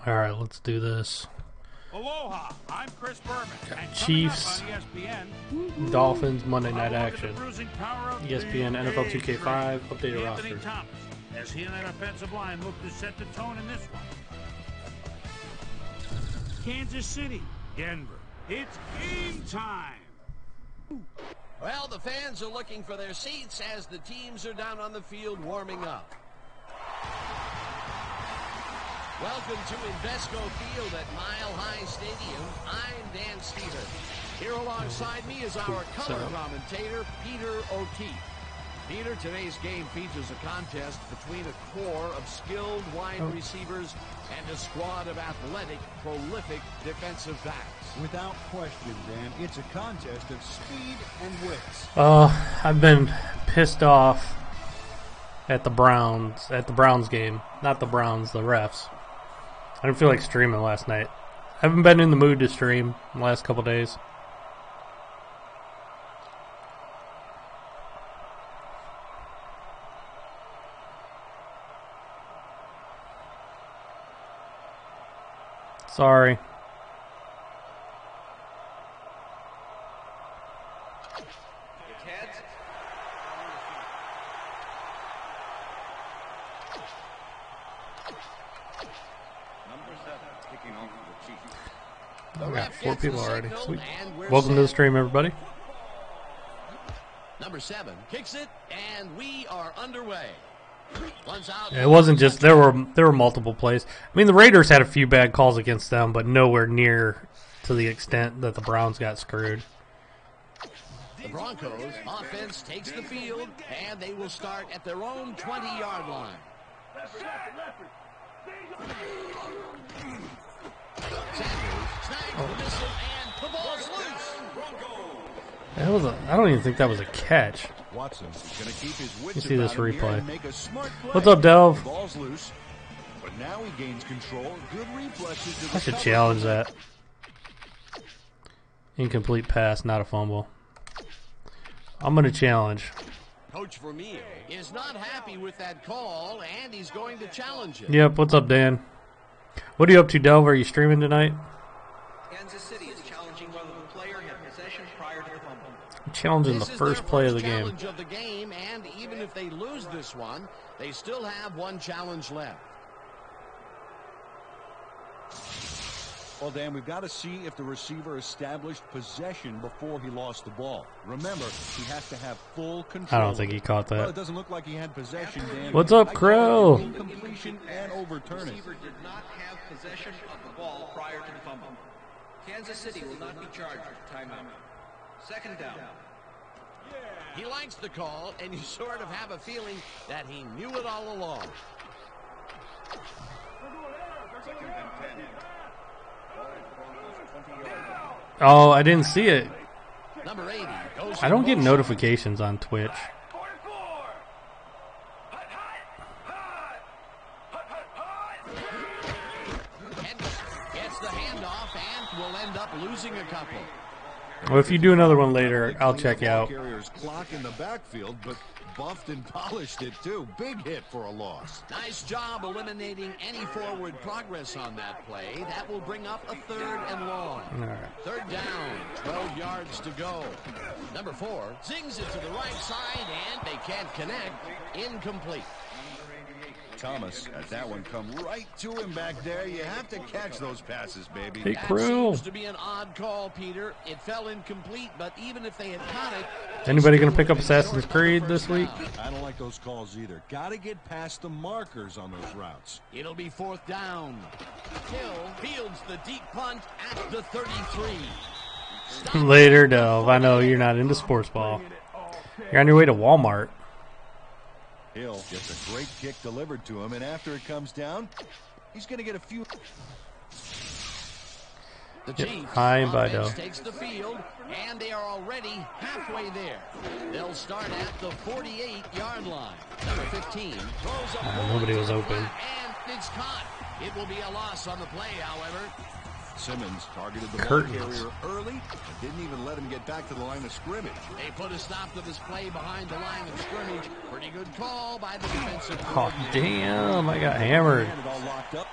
All right, let's do this. Aloha, I'm Chris Berman. And Chiefs, coming up on ESPN, Dolphins, Monday Night look at Action. the bruising power of ESPN, the NFL2K5, updated Anthony roster. Thomas, as he and that offensive line look to set the tone in this one. Kansas City, Denver. It's game time. Well, the fans are looking for their seats as the teams are down on the field warming up. Welcome to Invesco Field at Mile High Stadium. I'm Dan Stevens. Here alongside me is our color commentator, Peter O'Keefe. Peter, today's game features a contest between a core of skilled wide receivers and a squad of athletic, prolific defensive backs. Without question, Dan, it's a contest of speed and wits. I've been pissed off at the Browns game. Not the Browns, the refs. I didn't feel like streaming last night. I haven't been in the mood to stream the last couple days. Sorry. We got 4 people already. Sweet. Welcome to the stream, everybody. Number 7 kicks it, and we are underway. It wasn't just there were multiple plays. I mean, the Raiders had a few bad calls against them, but nowhere near to the extent that the Browns got screwed. The Broncos offense takes the field, and they will start at their own 20-yard line. Sanders snags the missile, and the ball's loose. I don't even think that was a catch. Watson's gonna keep his wits You see this about him here replay. and make a smart play. What's up, Delv? The ball's loose, but now he gains control. Good reflexes to I should recover. challenge that. Incomplete pass, not a fumble. I'm going to challenge. Coach Vermeer is not happy with that call, and he's going to challenge it. Yep, what's up, Dan? What are you up to, Delv? Are you streaming tonight? Kansas City is challenging whether the player had possession prior to the fumble. I'm challenging the This is first their play of the first game. challenge of the game, and even if they lose this one, they still have one challenge left. Well, Dan, we've got to see if the receiver established possession before he lost the ball. Remember, he has to have full control. I don't think he caught Well, it that. doesn't look like he had possession, Dan. What's up, I call it Crow? incompletion and overturning. The receiver did not have possession of the ball prior to the fumble. Kansas City will not be charged with timeout. Second down. He likes the call, and you sort of have a feeling that he knew it all along. Oh, I didn't see it. Number 80 goes I don't get in motion. notifications on Twitch. Gets the handoff and will end up losing a couple. Well, if you do another one later, I'll check you out. Carrier's clock in the backfield, but buffed and polished it too. Big hit for a loss. Nice job eliminating any forward progress on that play. That will bring up a 3rd and long. All right. 3rd down, 12 yards to go. Number 4 zings it to the right side, and they can't connect. Incomplete. Thomas had that one come right to him back there. You have to catch those passes, baby. Hey, That Crew. seems to be an odd call, Peter. It fell incomplete, but even if they had caught it... Anybody going to pick up Assassin's Creed this week? I don't like those calls either. Got to get past the markers on those routes. It'll be 4th down. Hill fields the deep punt at the 33. Later, Delv. I know you're not into sports ball. You're on your way to Walmart. Hill gets a great kick delivered to him, and after it comes down, he's going to get a few... The Yep. Chiefs Hi, bye, offense Del. takes the field, and they are already halfway there. They'll start at the 48-yard line. Number 15 throws up Nobody was open. and it's caught. It will be a loss on the play, however. Simmons targeted the ball Curtains. carrier early, but didn't even let him get back to the line of scrimmage. They put a stop to this play behind the line of scrimmage. Pretty good call by the defensive Oh, coordinator. damn. I got hammered. Had it all locked up.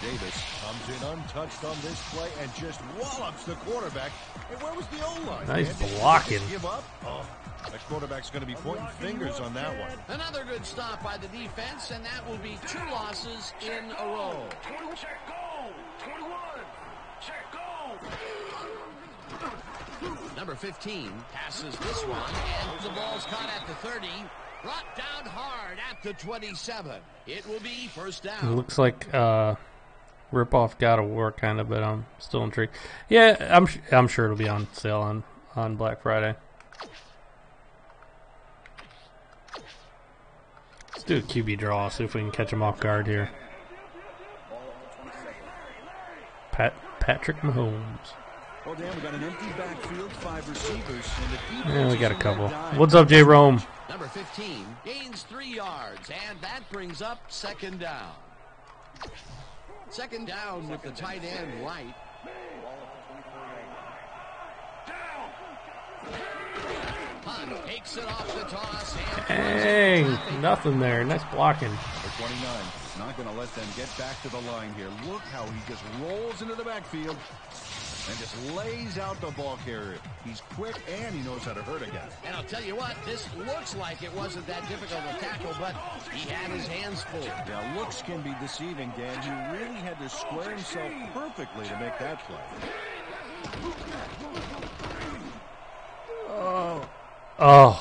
Davis comes in untouched on this play and just wallops the quarterback. And where was the O-line? Nice blocking. Give up? Oh, that quarterback's going to be pointing fingers on that one. Another good stop by the defense, and that will be 2 losses in a row. 21, check, go! 21, check, go! Number 15 passes this one, and the ball's caught at the 30. Brought down hard at the 27. It will be first down. It looks like rip-off gotta work kind of, but I'm still intrigued. Yeah, I'm sure it'll be on sale on Black Friday. Let's do a QB draw, see if we can catch him off guard here. Patrick Mahomes. Well, Dan, we got an empty backfield, 5 receivers, and the defense. Yeah, we got a couple. What's up, J. Rome? Number 15 gains 3 yards, and that brings up second down. Second down with the tight end right. Hunt takes it off the toss. Dang, nothing there. Nice blocking. Number 29 is not going to let them get back to the line here. Look how he just rolls into the backfield and just lays out the ball carrier. He's quick and he knows how to hurt a guy. And I'll tell you what, this looks like it wasn't that difficult to tackle, but he had his hands full. Yeah, looks can be deceiving, Dan. He really had to square himself perfectly to make that play. Oh,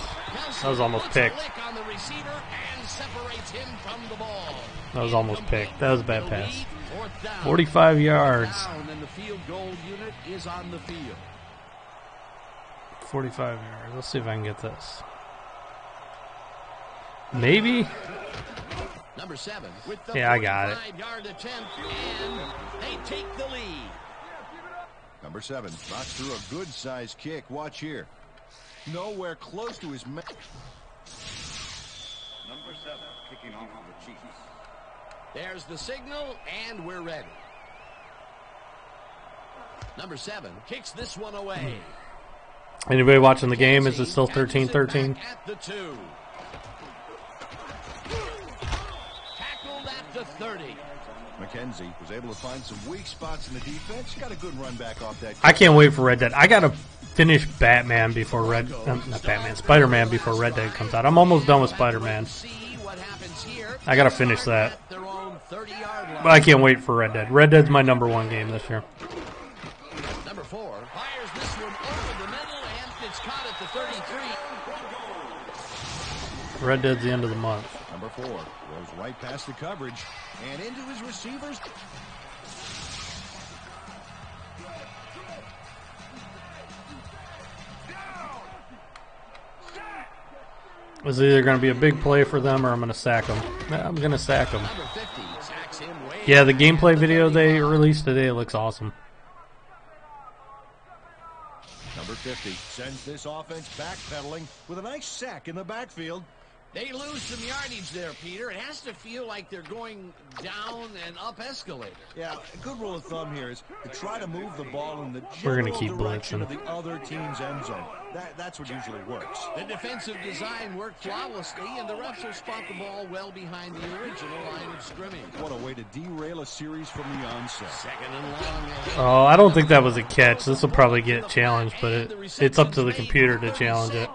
that was almost picked. On the receiver and separates him from the ball. That was almost picked. That was a bad pass. 45 yards. And the field goal unit is on the field. 45 yards. Let's see if I can get this. Maybe. Number 7 with the yeah, I got it. 45-yard attempt, and they take the lead. Number 7 knocks through a good-sized kick. Watch here. Nowhere close to his. Number 7 kicking off for the Chiefs. There's the signal, and we're ready. Number 7 kicks this one away. Anybody watching the game? Is it still 13-13? At the 2. Tackled at the 30. McKenzie was able to find some weak spots in the defense. Got a good run back off that. I can't wait for Red Dead. I gotta finish Batman before Spider-Man before Red Dead comes out. I'm almost done with Spider-Man. I gotta finish that. But I can't wait for Red Dead. Red Dead's my #1 game this year. Number 4 fires this one over the middle, and it's caught at the 33. Red Dead's the end of the month. Number 4 goes right past the coverage and into his receivers. It's either going to be a big play for them or I'm going to sack them. I'm going to sack them. Yeah, the gameplay video they released today looks awesome. Number 50 sends this offense backpedaling with a nice sack in the backfield. They lose some yardage there, Peter. It has to feel like they're going down and up escalator. Yeah, a good rule of thumb here is to try to move the ball in the We're general keep direction blitzing. of the other team's end zone. That's what usually works. The defensive design worked flawlessly, and the refs will spot the ball well behind the original line of scrimmage. What a way to derail a series from the onset. Second and long. Oh, I don't think that was a catch. This will probably get challenged, but it's up to the computer to challenge it.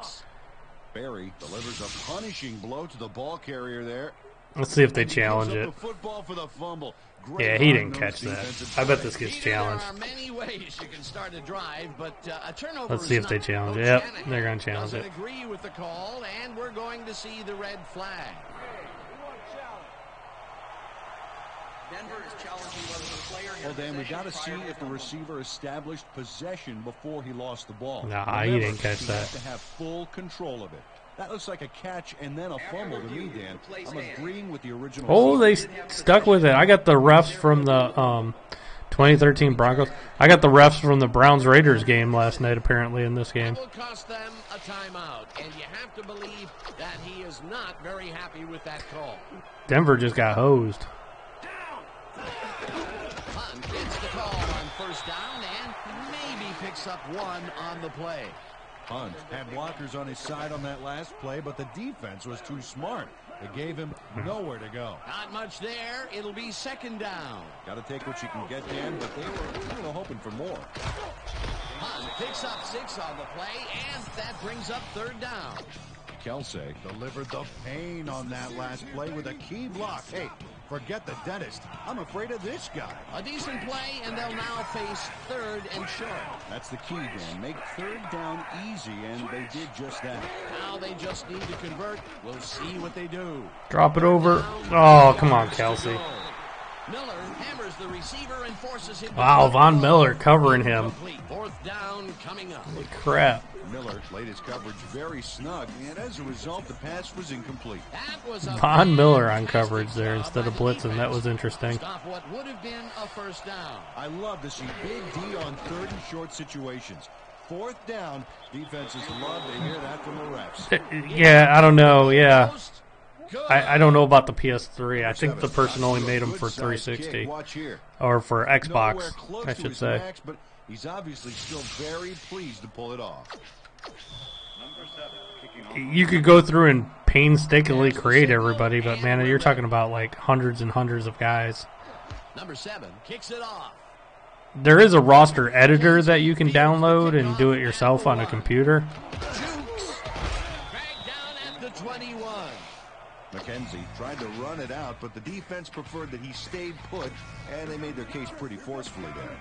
Barry delivers a punishing blow to the ball carrier there. Let's see if they challenge it. Football for the fumble. Yeah, he didn't catch that. I bet this gets challenged. There are many ways you can start a drive, but a turnover. Let's see if they challenge it. Yep, they're going to challenge it. Doesn't agree with the call, and we're going to see the red flag. Denver is challenging whether the player had Well, Dan, we've got to see possession prior if the receiver established possession before he lost the ball. Nah, he didn't catch he that. has to have full control of it. That looks like a catch and then a fumble to me, Dan. I'm agreeing with the original. Oh, they stuck with it. I got the refs from the 2013 Broncos. I got the refs from the Browns-Raiders game last night, apparently, in this game. That will cost them a timeout, and you have to believe that he is not very happy with that call. Denver just got hosed. Hunt gets the call on first down and maybe picks up 1 on the play. Hunt had blockers on his side on that last play, but the defense was too smart. It gave him nowhere to go. Not much there. It'll be second down. Got to take what you can get, Dan, but they were hoping for more. Hunt picks up 6 on the play, and that brings up third down. Kelsey delivered the pain on that last play with a key block. Hey, forget the dentist. I'm afraid of this guy. A decent play, and they'll now face third and short. That's the key, Dan. Make third down easy, and they did just that. Now they just need to convert. We'll see what they do. Drop it over. Oh, come on, Kelsey. Miller hammers the receiver and forces him. Wow, Von Miller covering him. Fourth down coming up. Holy crap. Miller laid his coverage very snug, and as a result, the pass was incomplete. That was a Von Miller on coverage there instead of blitzing. That was interesting. Stop what would have been a first down. I love to see big D on third and short situations. Fourth down, defenses love to hear that from the refs. Yeah, I don't know. Yeah. I don't know about the PS3. I think the person only made them for 360. Or for Xbox, I should say. Max, but he's obviously still very pleased to pull it off. You could go through and painstakingly create everybody, but man, you're talking about like hundreds and hundreds of guys. Number 7 kicks it off. There is a roster editor that you can download and do it yourself on a computer. Jukes. Dragged down at the 21. McKenzie tried to run it out, but the defense preferred that he stayed put, and they made their case pretty forcefully there.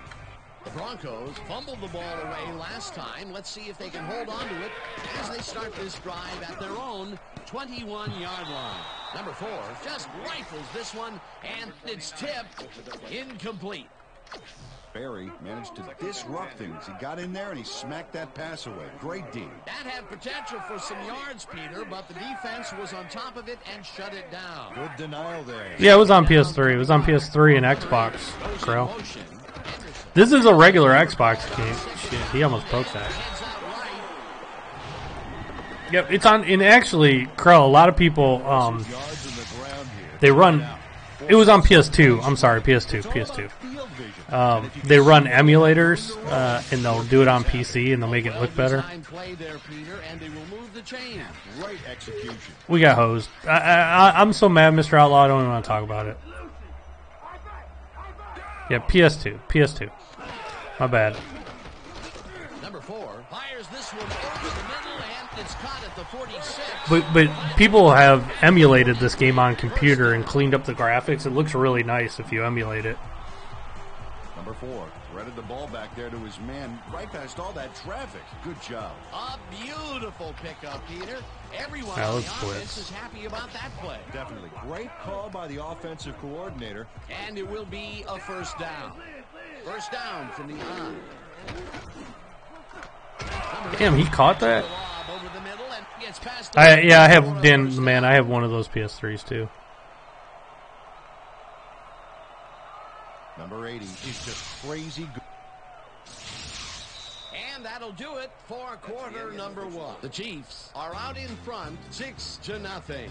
The Broncos fumbled the ball away last time. Let's see if they can hold on to it as they start this drive at their own 21-yard line. Number 4 just rifles this one, and it's tipped incomplete. Barry managed to disrupt things. He got in there and he smacked that pass away. Great D. That had potential for some yards, Peter, but the defense was on top of it and shut it down. Good denial there. Yeah, it was on PS3. It was on PS3 and Xbox, Crow. This is a regular Xbox game. Shit, he almost broke that. Yep, it's on. And actually, Crow, a lot of people, they run. It was on PS2. I'm sorry, PS2. They run emulators, and they'll do it on PC, and they'll make it look better. We got hosed. I'm so mad, Mr. Outlaw, I don't even want to talk about it. Yeah, PS2. My bad. Number 4 fires this one over the middle, and it's caught at the 46. But people have emulated this game on computer and cleaned up the graphics. It looks really nice if you emulate it. Number 4 threaded the ball back there to his man right past all that traffic. Good job. A beautiful pickup, Peter. Everyone Now on the let's offense blitz. is happy about that play. Definitely. Great call by the offensive coordinator. And it will be a first down. First down from the on. Damn, he caught that? Over the middle and gets past the I have, Dan, man, I have one of those PS3s too. Number 80 is just crazy good. And that'll do it for quarter number 1. The Chiefs are out in front, 6-0.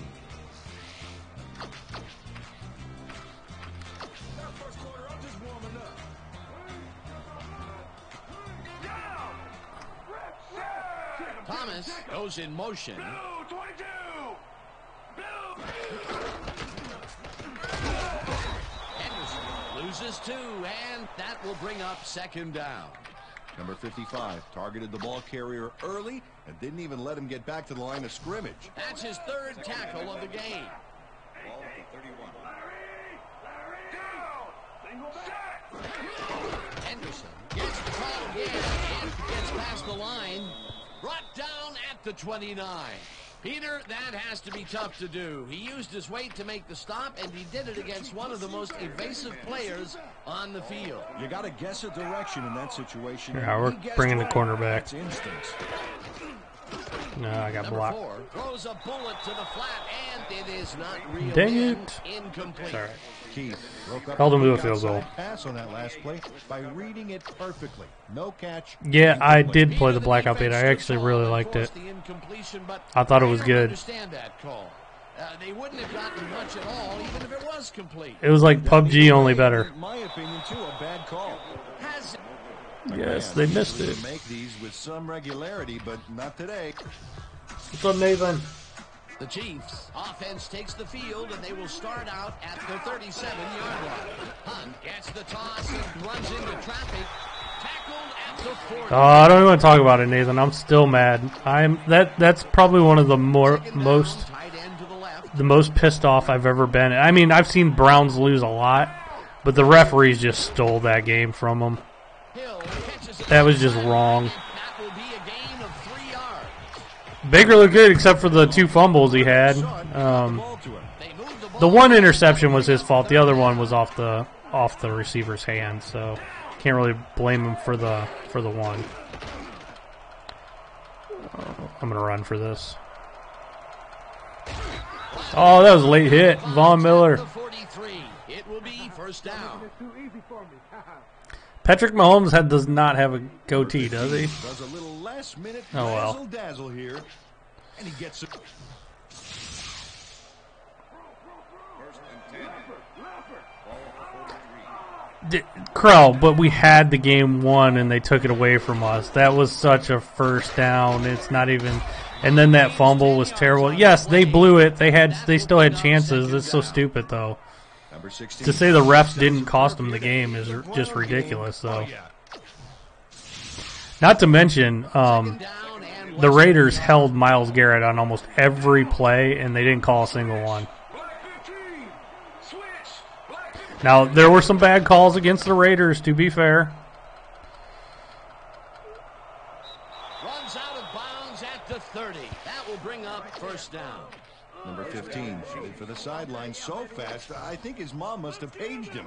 Thomas goes in motion. Henderson loses 2, and that will bring up second down. Number 55 targeted the ball carrier early and didn't even let him get back to the line of scrimmage. That's his 3rd tackle of the game. Ball at the 31. Henderson gets the call again and gets past the line. Brought down at the 29. Peter, that has to be tough to do. He used his weight to make the stop, and he did it against one of the most evasive players on the field. You got to guess a direction in that situation. Yeah, we're bringing the cornerback. No, I got Number blocked. 4 throws a bullet to the flat, and it is not real. Dang it. Incomplete. Sorry. Keith broke up Held him to a the field goal. outside pass on that last play by reading it perfectly. No catch. Yeah, I did play the Black Ops 8. I actually really liked it. I thought it was good. Understand that call. They wouldn't have gotten much at all, even if it was complete. It was like PUBG, only better. In my opinion, too, a bad call. Has Yes, they missed it. Make these with some regularity, but not today. What's up, Nathan? The Chiefs offense takes the field, and they will start out at the 37-yard line. Hunt gets the toss and runs into traffic. Tackled at the 40. Oh, I don't even want to talk about it, Nathan. I'm still mad. That's probably one of the most pissed off I've ever been. I mean, I've seen Browns lose a lot, but the referees just stole that game from them. That was just wrong. That will be a gain of 3 yards. Baker looked good except for the 2 fumbles he had. The one interception was his fault. The other one was off the receiver's hand, so can't really blame him for the one. I'm gonna run for this. Oh, that was a late hit, Von Miller. It will be first down. Patrick Mahomes does not have a goatee, does he? Does a little last minute oh well. Dazzle here, and he gets it. Krell, but we had the game won and they took it away from us. That was such a first down. It's not even. And then that fumble was terrible. Yes, they blew it. They still had chances. It's so stupid though. To say the refs didn't cost them the game is just ridiculous, though. Not to mention, the Raiders held Myles Garrett on almost every play, and they didn't call a single one. Now, there were some bad calls against the Raiders, to be fair. Runs out of bounds at the 30. That will bring up first down. Number 15, shooting for the sideline so fast, I think his mom must have paged him.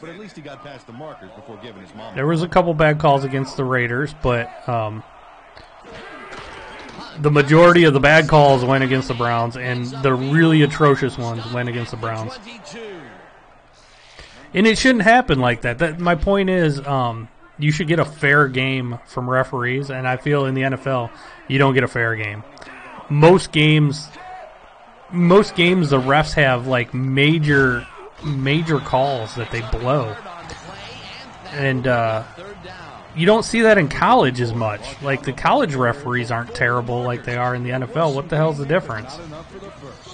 But at least he got past the markers before giving his mom. There was a couple bad calls against the Raiders, but the majority of the bad calls went against the Browns, and the really atrocious ones went against the Browns. And it shouldn't happen like that. My point is, you should get a fair game from referees, and I feel in the NFL, you don't get a fair game. Most games the refs have like major calls that they blow, and you don't see that in college as much. Like the college referees aren't terrible like they are in the NFL. What the hell's the difference?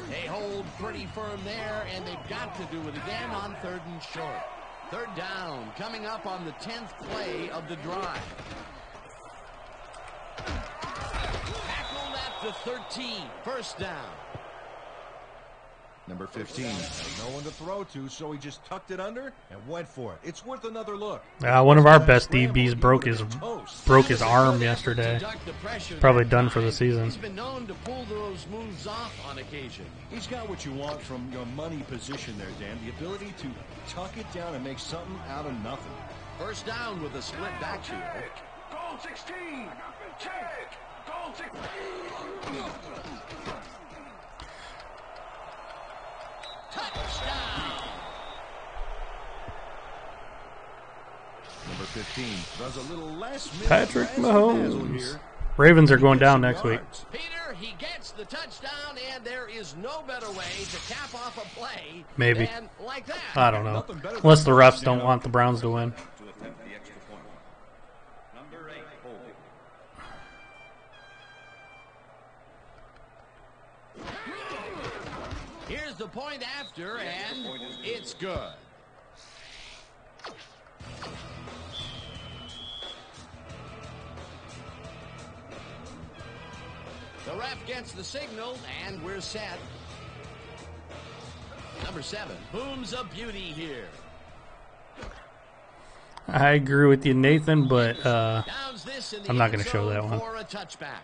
They hold pretty firm there, and they've got to do it again on 3rd and short. 3rd down coming up on the 10th play of the drive. Tackled at the 13. First down. Number 15 had no one to throw to, so he just tucked it under and went for it. It's worth another look. One of our best DBs broke his arm yesterday. Probably done for the season. He's been known to pull those moves off on occasion. He's got what you want from your money position there, Dan. The ability to tuck it down and make something out of nothing. First down with a split backfield. Goal 16. Check. Goal 16. Touchdown. Number 15 does a little last minute. Patrick Mahomes. Ravens are going down next week. Peter, he gets the touchdown, and there is no better way to cap off a play Maybe. than like that. I don't know. Unless the refs don't want the Browns to win. Number 8, holding. Here's the point after, and it's good. The ref gets the signal, and we're set. Number 7, Boom's a beauty here. I agree with you, Nathan, but Downs this in the I'm not going end to show that zone one. for a touchback.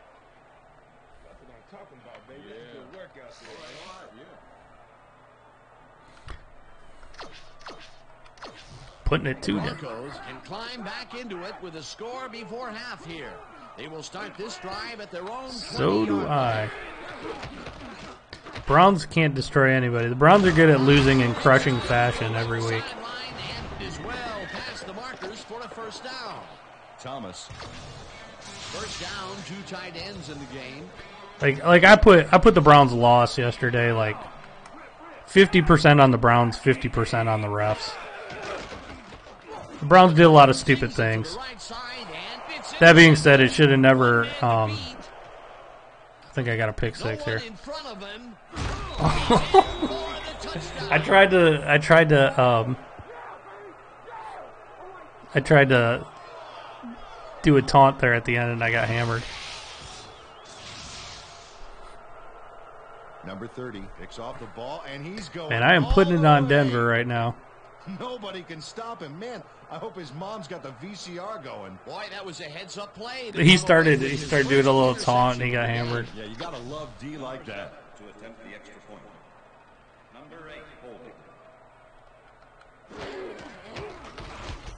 Putting it to them. Broncos can climb back into it with a score before half here. They will start this drive at their own 20-yard So do I. line. Browns can't destroy anybody. The Browns are good at losing in crushing fashion every week. Sideline and is well past the markers for a first down. Thomas. First down, 2 tight ends in the game. Like I put the Browns loss yesterday like 50% on the Browns, 50% on the refs. The Browns did a lot of stupid things. Right side and fits it. That being said, it should have never I think I got a pick six here. In front of him. I tried to do a taunt there at the end, and I got hammered. Number 30 picks off the ball, and he's going. Man, I am putting it on Denver right now. Nobody can stop him. Man, I hope his mom's got the VCR going. Boy, that was a heads-up play. He started doing a little taunt, and he got hammered. Yeah, you gotta love D like that. To attempt the extra point. Number 8, holding.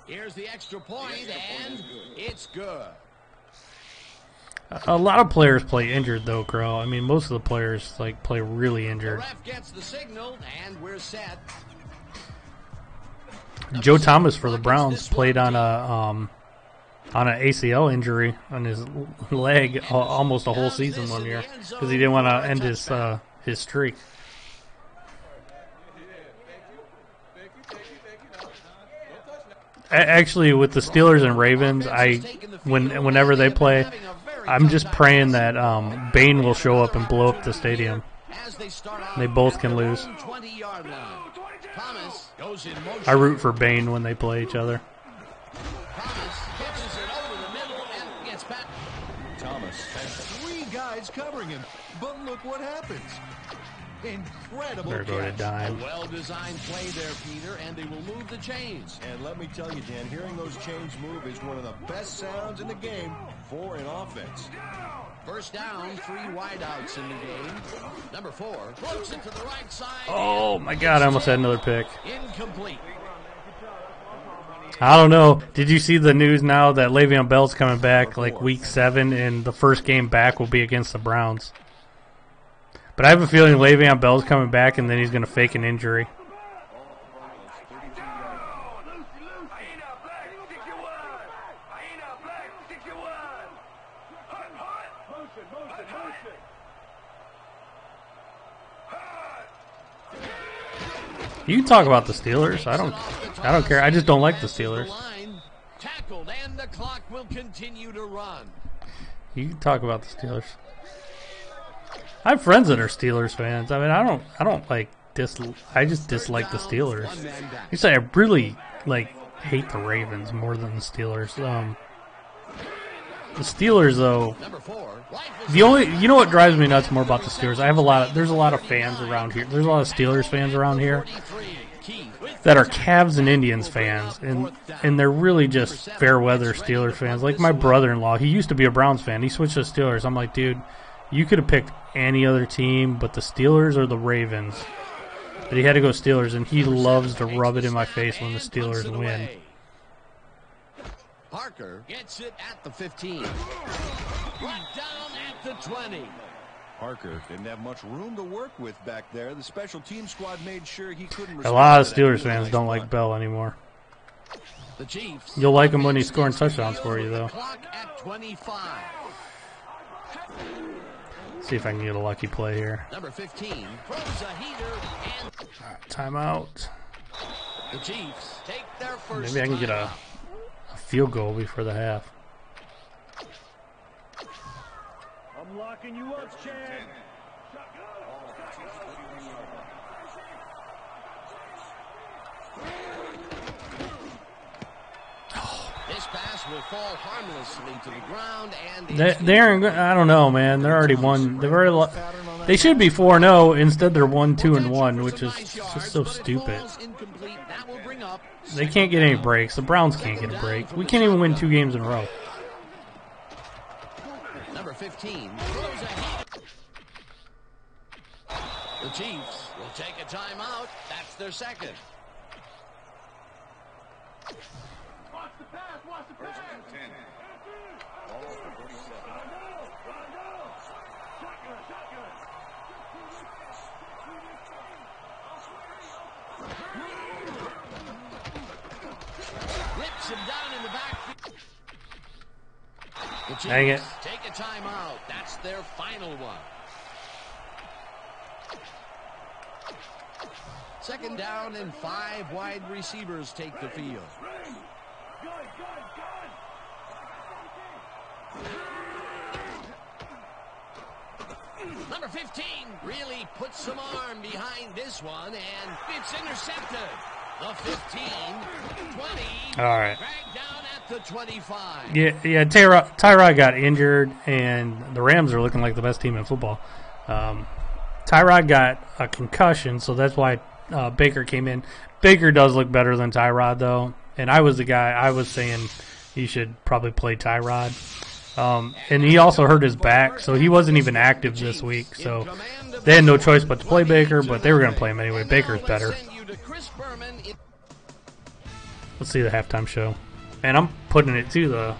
Here's the extra point, and it's good. A lot of players play injured, though, Crow. I mean, most of the players play really The injured. ref gets the signal, and we're set. Joe Thomas for the Browns played on a ACL injury on his leg almost a whole season one year because he didn't want to end his streak. Actually, with the Steelers and Ravens, whenever they play, I'm just praying that Bane will show up and blow up the stadium. They both can lose. I root for Bane when they play each other. Thomas has 3 guys covering him, but look what happens. Incredible Better go to catch. dime. A well-designed play there, Peter, and they will move the chains. And let me tell you, Dan, hearing those chains move is one of the best sounds in the game for an offense. First down, 3 wideouts in the game. Number 4 floats it to the right side. Oh my God! I almost had another pick. Incomplete. I don't know. Did you see the news now that Le'Veon Bell's coming back like week 7, and the first game back will be against the Browns? But I have a feeling Le'Veon Bell's coming back, and then he's going to fake an injury. You can talk about the Steelers. I don't care. I just don't like the Steelers. Tackled, and the clock will continue to run. You can talk about the Steelers. I have friends that are Steelers fans. I mean, I just dislike the Steelers. You say I really hate the Ravens more than the Steelers. The Steelers, though, you know what drives me nuts more about the Steelers? There's a lot of fans around here. There's a lot of Steelers fans around here that are Cavs and Indians fans, and they're really just fair weather Steelers fans. Like my brother-in-law, he used to be a Browns fan. He switched to Steelers. I'm like, dude, you could have picked any other team but the Steelers or the Ravens. But he had to go Steelers, and he loves to rub it in my face when the Steelers win. Parker gets it at the 15. Brought down at the 20. Parker didn't have much room to work with back there. The special team squad made sure he couldn't. A lot of Steelers fans don't like Bell anymore. The Chiefs. You'll like him when he's scoring touchdowns for you, though. Clock at 25. See if I can get a lucky play here. Number 15 throws a heater and Timeout. the Chiefs take their first. Maybe I can get a field goal before the half. I'm locking you up, Chad. This pass will fall harmlessly to the ground, and I don't know, man. They're already won. They should be 4-0. Instead, they're 1-2-1, which is just so stupid. That will bring up. They can't get any breaks. The Browns can't get a break. We can't even win 2 games in a row. Number 15 throws a heater. The Chiefs will take a timeout. That's their second. Watch the pass, watch the pass. 10. Ball over 47. Rips him down in the back. The Chiefs Dang it. take a timeout. That's their final one. Second down and 5 wide receivers take the field. Number 15 really puts some arm behind this one, and it's intercepted. The 15, 20, All right. dragged down at the 25. Yeah. Tyrod got injured, and the Rams are looking like the best team in football. Tyrod got a concussion, so that's why Baker came in. Baker does look better than Tyrod, though, and I was the guy I was saying he should probably play Tyrod. And he also hurt his back, so he wasn't even active this week. So they had no choice but to play Baker, but they were going to play him anyway. Baker's better. Let's see the halftime show. And I'm putting it to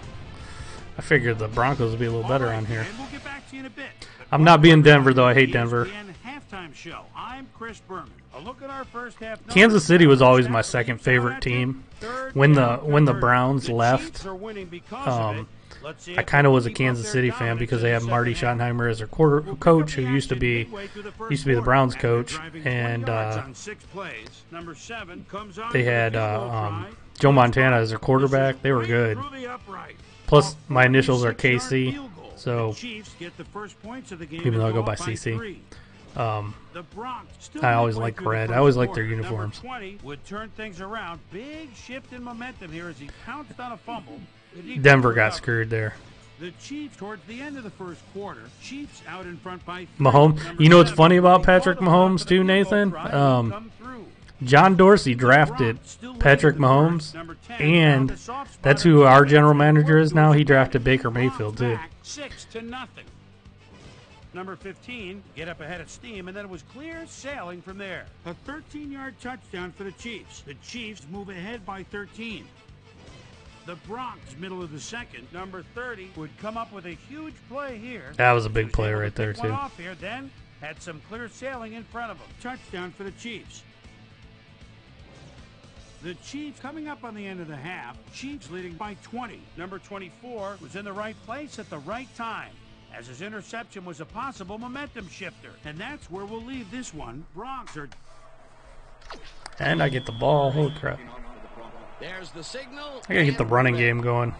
I figured the Broncos would be a little better on here. I'm not being Denver, though. I hate Denver. Kansas City was always my second favorite team. When the Browns left, I kind of was a Kansas City fan because they had Marty Schottenheimer as their coach, who used to be the Browns coach, and they had Joe Montana as their quarterback. They were good. Plus, my initials are KC, so even though I go by CC. I always liked red. I always liked their uniforms. Would turn things around. Big shift in momentum here as he pounced on a fumble. Denver got screwed there. The Chiefs towards the end of the first quarter. Chiefs out in front by Mahomes. You know what's funny about Patrick Mahomes too, Nathan? John Dorsey drafted Patrick Mahomes, and that's who our general manager is now. He drafted Baker Mayfield too. 6-0. Number 15 get up ahead of steam, and then it was clear sailing from there. A 13-yard touchdown for the Chiefs. The Chiefs move ahead by 13. The Broncos, middle of the second, number 30, would come up with a huge play here. That was a big play right there, too. Off here, then had some clear sailing in front of them. Touchdown for the Chiefs. The Chiefs coming up on the end of the half. Chiefs leading by 20. Number 24 was in the right place at the right time, as his interception was a possible momentum shifter. And that's where we'll leave this one. Broncos are... And I get the ball. Holy crap. There's the signal. I gotta get the running game going.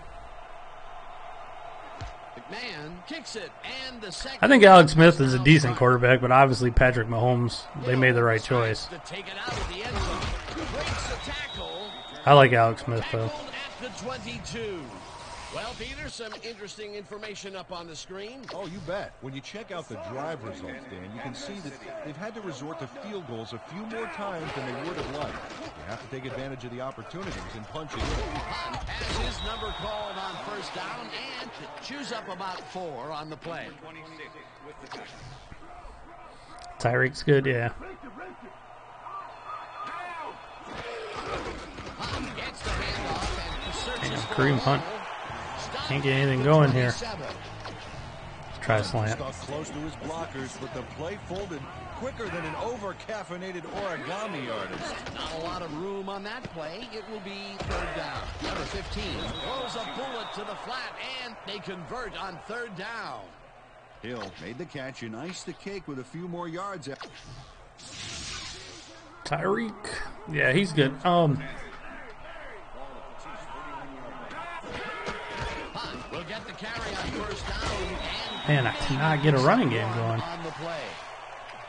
McMahon kicks it, and the second. I think Alex Smith is a decent quarterback, but obviously Patrick Mahomes, they made the right choice. I like Alex Smith, though. At the 22. Well, Peter, some interesting information up on the screen. Oh, you bet. When you check out the drive results, Dan, you can see that they've had to resort to field goals a few more times than they would have liked. You have to take advantage of the opportunities and punch it in. Has his number called on first down and chews up about 4 on the play. Tyreek's good, yeah. Gets the handoff and searches for Kareem Hunt. Can't get anything going here. Let's try a slant. Close to his blockers, but the play folded quicker than an over-caffeinated origami artist. Not a lot of room on that play. It will be third down. Number 15 throws a bullet to the flat, and they convert on third down. Hill made the catch and iced the cake with a few more yards. Tyreek. Yeah, he's good. Will get the carry on first down. Man, I cannot get a running game going. On the play.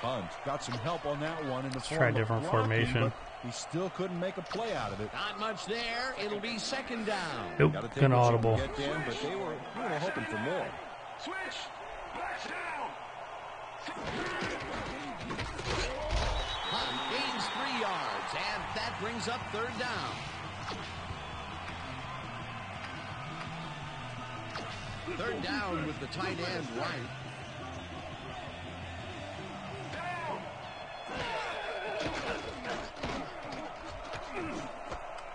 Hunt got some help on that one in the Let's try a different formation. He still couldn't make a play out of it. Not much there. It'll be second down. Nope, an audible. But they were hoping for more. Switch. Hunt gains 3 yards, and that brings up third down. Third down with the tight end right.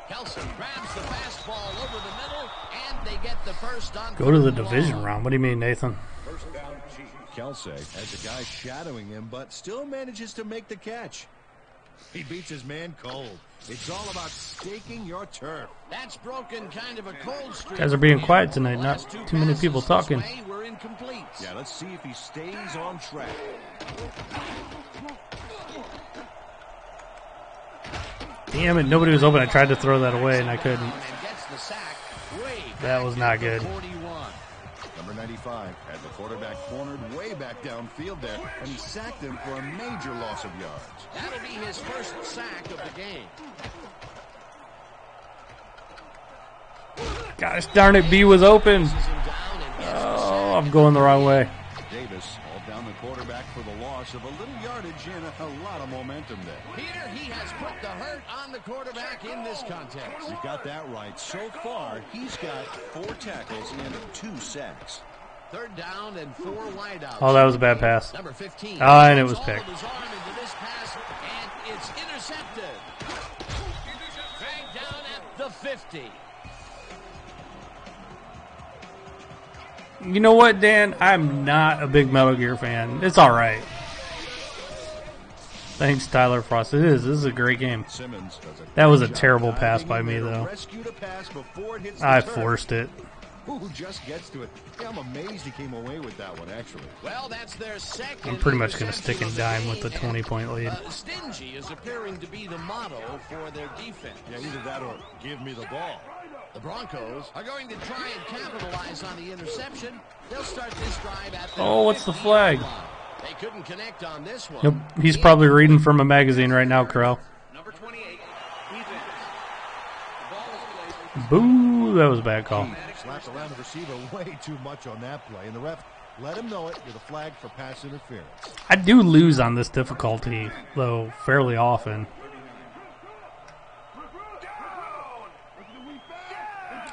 Kelson grabs the fastball over the middle, and they get the first on. Go to the division round. What do you mean, Nathan? First down, Kelsey has a guy shadowing him, but still manages to make the catch. He beats his man cold. It's all about staking your turf. That's broken kind of a cold streak. Guys are being quiet tonight. Not too many people talking. Were incomplete. Yeah, let's see if he stays on track. Damn it, nobody was open. I tried to throw that away, and I couldn't. And gets the sack way That was not good. 41. Number 95 had the quarterback cornered way back downfield there, and he sacked him for a major loss of yards. That'll be his first sack of the game. Gosh darn it, B was open. Oh, I'm going the wrong way. Davis hauled down the quarterback for the loss of a little yardage and a lot of momentum there. Peter, he has put the hurt on the quarterback in this contest. You got that right. So far, he's got 4 tackles and 2 sacks. 3rd down and 4 wideouts. Oh, that was a bad pass. Number 15. Oh, and it was picked. His arm into this pass, and it's intercepted. Dragged down at the 50. You know what, Dan? I'm not a big Metal Gear fan. It's all right. Thanks, Tyler Frost. It is. This is a great game. Simmons does a That was a great job terrible pass diving by in me, there to though. rescue the pass before it hits the I turf. forced it. Who just gets to it? Yeah, I'm amazed he came away with that one, actually. Well, that's their second. I'm pretty much going to stick interception and of dime the with the game, 20-point lead. and, stingy is appearing to be the motto for their defense. Yeah, either that or give me the ball. The Broncos are going to try and capitalize on the interception. They'll start this drive at the Oh, what's the flag? 50-yard line. They couldn't connect on this one. Nope. He's probably reading from a magazine right now, Crow. Number 28, defense. The ball is placed. Boo, that was a bad call. Slapped around the receiver way too much on that play, and the ref let him know it with a flag for pass interference. I do lose on this difficulty, though, fairly often.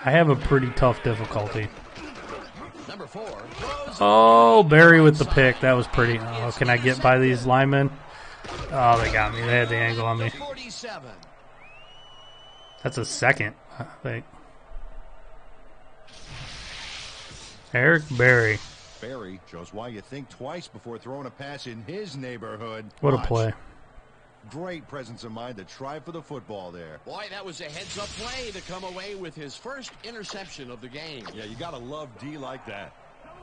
I have a pretty tough difficulty. Number 4. Oh, Barry with the pick. That was pretty. Oh, can I get by these linemen? Oh, they got me. They had the angle on me. 47. That's a second, I think. Eric Berry. Barry shows why you think twice before throwing a pass in his neighborhood. What a Watch. play. Great presence of mind to try for the football there. Boy, that was a heads-up play to come away with his first interception of the game. Yeah, you got to love D like that.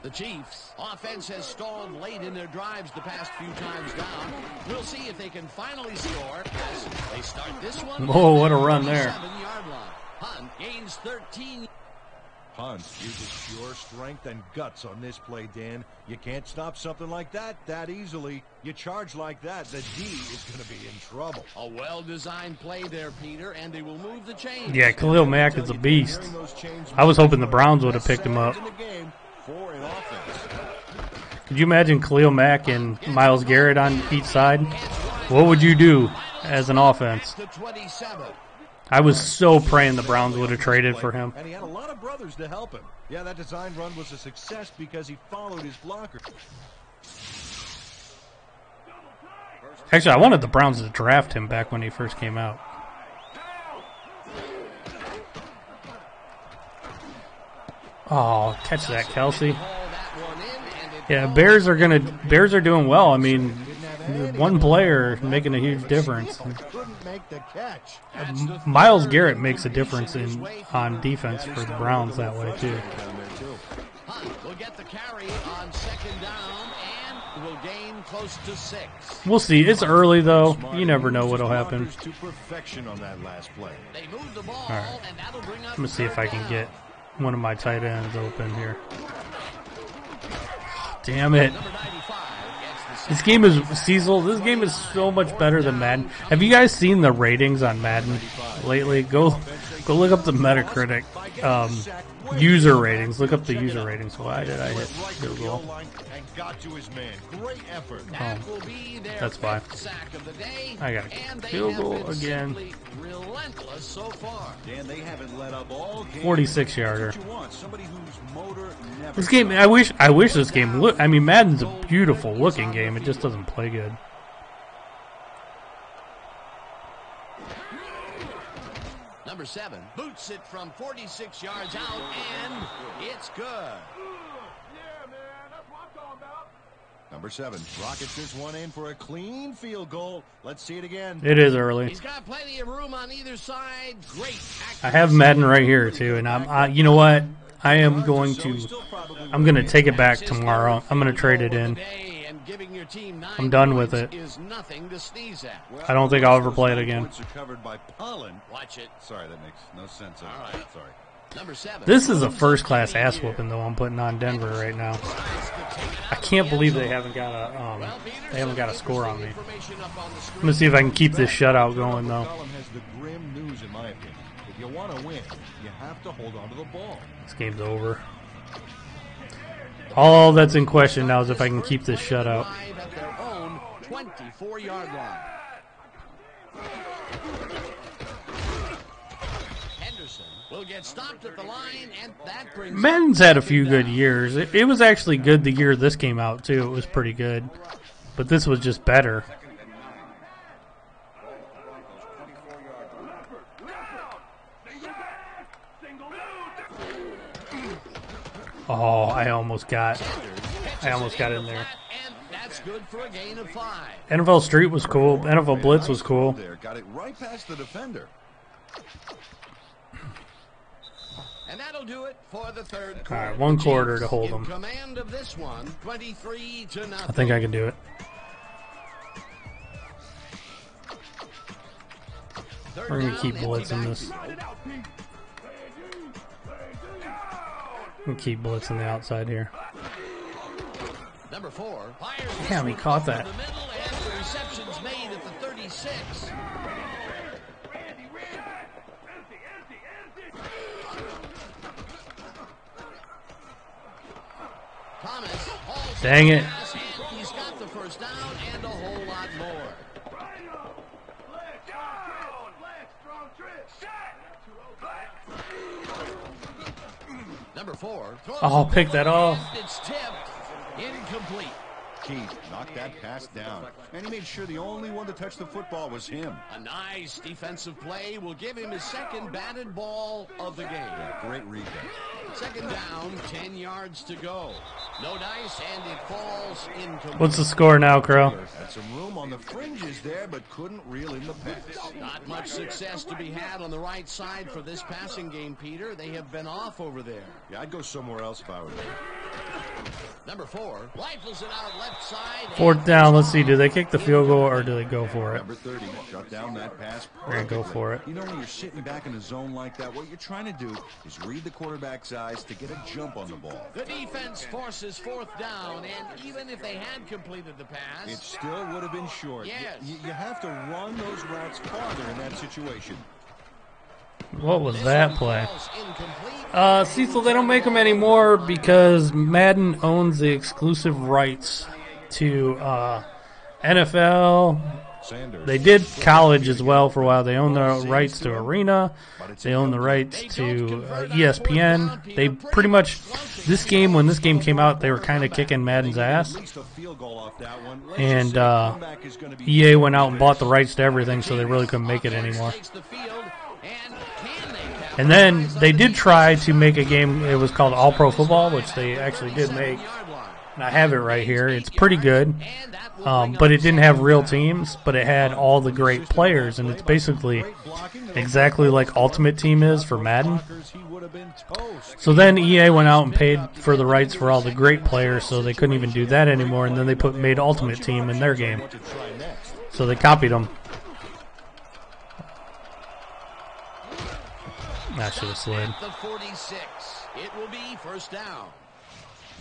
The Chiefs' offense has stalled late in their drives the past few times down. We'll see if they can finally score as they start this one. Whoa, what a run there. 7-yard line. Hunt gains 13. Hunt uses pure strength and guts on this play, Dan. You can't stop something like that easily. You charge like that, the D is going to be in trouble. A well-designed play there, Peter, and they will move the chains. Yeah, Khalil Mack is a beast. I was hoping the Browns would have picked him up. Could you imagine Khalil Mack and Myles Garrett on each side? What would you do as an offense? To 27. I was so praying the Browns would have traded for him. And he had a lot of brothers to help him. Yeah, that design run was a success because he followed his blocker. Actually, I wanted the Browns to draft him back when he first came out. Oh, catch that, Kelsey. Yeah, Bears are doing well. I mean, one player making a huge difference. Myles Garrett makes a difference on defense for the Browns that way too. Hunt will get the carry on 2nd down and will gain close to 6. We'll see. It's early though. You never know what'll happen. To perfection on that last play. They move the ball, All right. and that'll bring up I'm gonna see if I can get one of my tight ends open here. Damn it. Number 95 gets the This game is Cecil. This game is so much better than Madden. Have you guys seen the ratings on Madden lately? Go look up the Metacritic user ratings. Look up the user ratings. Why did I hit field goal? Oh, that's fine. I got a field goal again. Relentless so far. Dan, they haven't let up all game. 46-yarder. What you want, somebody whose motor never This game, I wish this game look. I mean, Madden's a beautiful looking game. It just doesn't play good. Number 7 boots it from 46 yards out, and it's good. Number 7 rockets this one in for a clean field goal. Let's see it again. It is early. He's got plenty of room on either side. Great. I have Madden right here too, and you know what? I'm going to take it back tomorrow. I'm going to trade it in. I'm done with it. I don't think I'll ever play it again. Covered by pollen. Watch it. Sorry, that makes no sense. All right. Sorry. This is a first-class ass whooping though I'm putting on Denver right now. I can't believe they haven't got a score on me. I'm gonna see if I can keep this shutout going though. Has the grim news, in my opinion. If you want to win, you have to hold on to the ball. This game's over. All that's in question now is if I can keep this shutout. At their own 24-yard line. Henderson will get stopped at the line, and that brings. Madden's had a few good years. It was actually good the year this came out too. It was pretty good, but this was just better. Oh, I almost got in there. And that's good for a gain of 5. NFL Street was cool. NFL Blitz was cool. Got it right past the defender. And that'll do it for the third All quarter. right, 1 quarter to hold them. Command of this one, 23-0. I think I can do it. We're going to keep blitzing this. I'm going to keep blitzing the outside here. Number 4 fires. Damn, he caught that. The middle, and the reception's made at the 36. Thomas. Dang it. He's got the first down and a whole lot more. Number 4. I'll pick that off. It's tipped. Incomplete. Keith knocked that pass down, and he made sure the only one to touch the football was him. A nice defensive play will give him his second batted ball of the game. Yeah, great read there. Second down, 10 yards to go. No dice, and it falls incomplete. What's the score now, Crow? Had some room on the fringes there, but couldn't reel in the pass. Not much success to be had on the right side for this passing game, Peter. They have been off over there. Yeah, I'd go somewhere else if I were there. Number 4 rifles it out left side. 4th down. Let's see. Do they kick the field goal or do they go for it? Number 30 shut down that pass. We're going to go for it. You know, when you're sitting back in a zone like that, what you're trying to do is read the quarterback's eyes to get a jump on the ball. The defense forces 4th down, and even if they had completed the pass, It still would have been short. Yes. You have to run those routes farther in that situation. What was that play? falls incomplete. Cecil, they don't make them anymore because Madden owns the exclusive rights to NFL. Sanders. They did college as well for a while. They own the rights to Arena. They own the rights to ESPN. They pretty much, when this game came out, they were kind of kicking Madden's ass. And EA went out and bought the rights to everything, so they really couldn't make it anymore. And then they did try to make a game, it was called All Pro Football, which they actually did make. And I have it right here. It's pretty good. But it didn't have real teams, but it had all the great players, and it's basically exactly like Ultimate Team is for Madden. So then EA went out and paid for the rights for all the great players, so they couldn't even do that anymore, and then they made Ultimate Team in their game. So they copied them. That should have slid. The 46. It will be first down.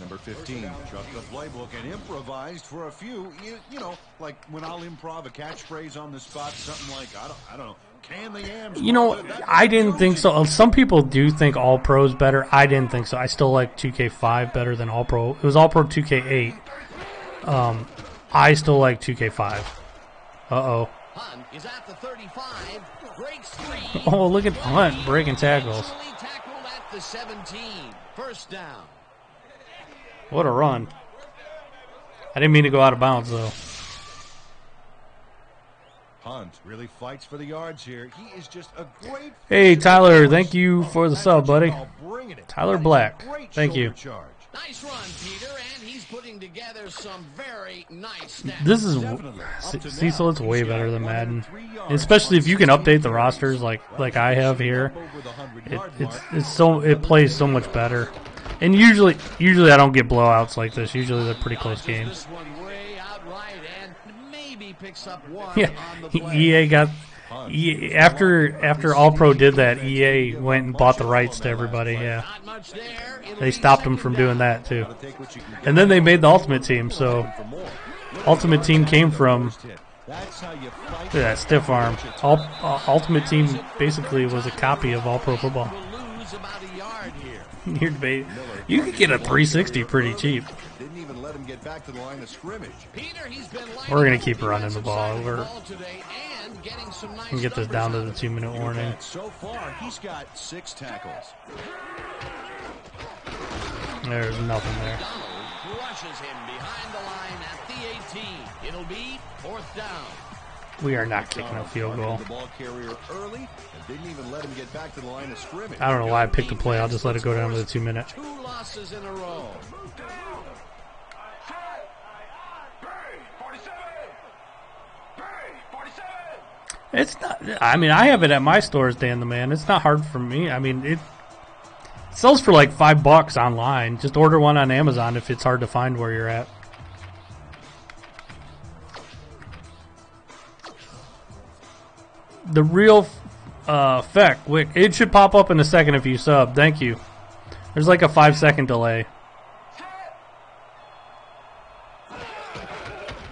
Number 15, chucked the playbook and improvised for a few. You know, like when I'll improv a catchphrase on the spot, something like, I don't know, can the yams. You know, I didn't think so. Some people do think All Pro's better. I didn't think so. I still like 2K5 better than All Pro. It was All Pro 2K8. I still like 2K5. Uh-oh. Hunt is at the 35. Breaks 3. Oh, look at Hunt breaking tackles. Tackled at the 17. First down. What a run. I didn't mean to go out of bounds, though. Hunt really fights for the yards here. He is just a great... Hey, Tyler, thank you for the sub, buddy. Tyler Black, thank you. Nice run, Peter, and he's putting together some very nice stats. This is... Cecil, it's way better than Madden. Especially if you can update the rosters like I have here. It plays so much better. And usually I don't get blowouts like this. Usually they're pretty close games. This one way out right and maybe picks up one Yeah, on the play. EA got After All Pro did that, EA went and bought the rights to everybody. Yeah, they stopped them from doing that too. And then they made the Ultimate Team. So Ultimate Team came from look at that stiff arm. Ultimate Team basically was a copy of All Pro Football. You could get a 360 pretty cheap. Didn't even let him get back to the line of scrimmage. We're going to keep running the ball. We're going to get this down to the 2-minute warning. So far, he's got 6 tackles. There's nothing there. Rushes him behind the line at the 18. It'll be 4th down. We are not kicking a field goal. The ball carrier early and didn't even let him get back to the line of scrimmage. I don't know why I picked the play. I'll just let it go down to the 2-minute. 2 losses in a row. It's not. I mean, I have it at my stores, Dan the Man. It's not hard for me. I mean, it sells for like $5 online. Just order one on Amazon if it's hard to find where you're at. The real Feck, it should pop up in a second if you sub. Thank you. There's like a 5-second delay.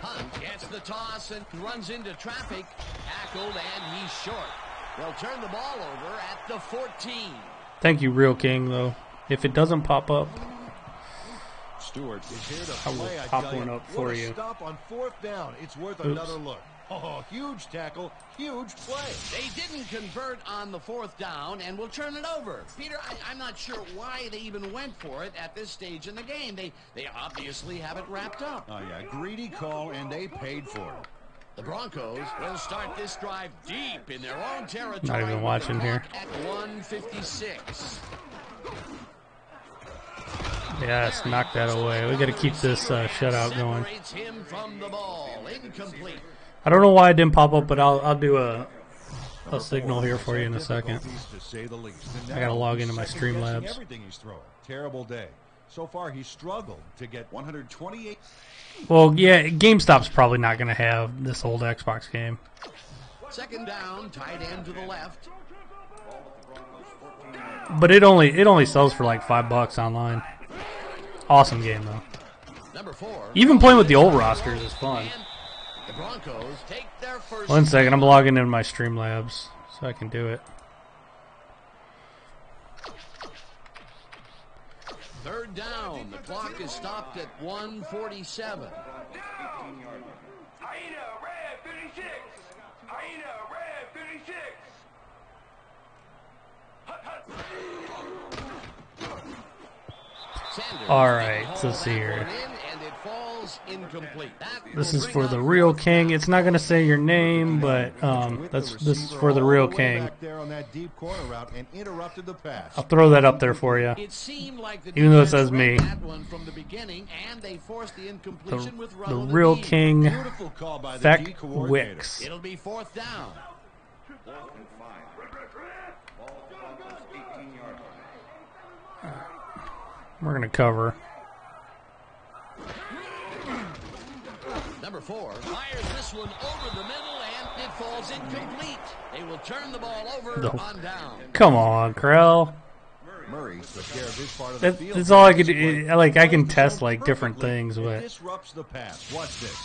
Hunt gets the toss and runs into traffic. Tackled and he's short. They'll turn the ball over at the 14. Thank you, Real King, though. If it doesn't pop up, Stewart is here to I will play. pop one up for you. Stop on 4th down. It's worth another look. Oh, huge tackle, huge play. They didn't convert on the 4th down and will turn it over. Peter, I'm not sure why they even went for it at this stage in the game. They obviously have it wrapped up. Oh, yeah, greedy call, and they paid for it. The Broncos will start this drive deep in their own territory. Not even watching here. At 1:56. Yes, knock that away. We got to keep this shutout going. Him from the ball. Incomplete. I don't know why it didn't pop up, but I'll do a signal here for you in a second. I got to log into my Streamlabs. Everything he's throwing. Terrible day. So far, he's struggled to get 128. Well, yeah, GameStop's probably not going to have this old Xbox game. 2nd down, tight end to the left. But it only sells for like $5 online. Awesome game though. Number 4. Even playing with the old rosters is fun. The Broncos take their first. 1 second, I'm logging into my Streamlabs so I can do it. 3rd down. The clock is stopped at 1:47. All right, so let's see here. This is for the Real King. It's not going to say your name, but this is for the Real King. I'll throw that up there for you. Even though it says me. The Real King, Feck Wicks. It'll be 4th down. We're going to cover. Number 4 fires this one over the middle, and it falls incomplete. They will turn the ball over on down. Come on, Krell. Murray took care of his part of the field. That's all I could do. Like, I can test like different things, but disrupts the pass. Watch this.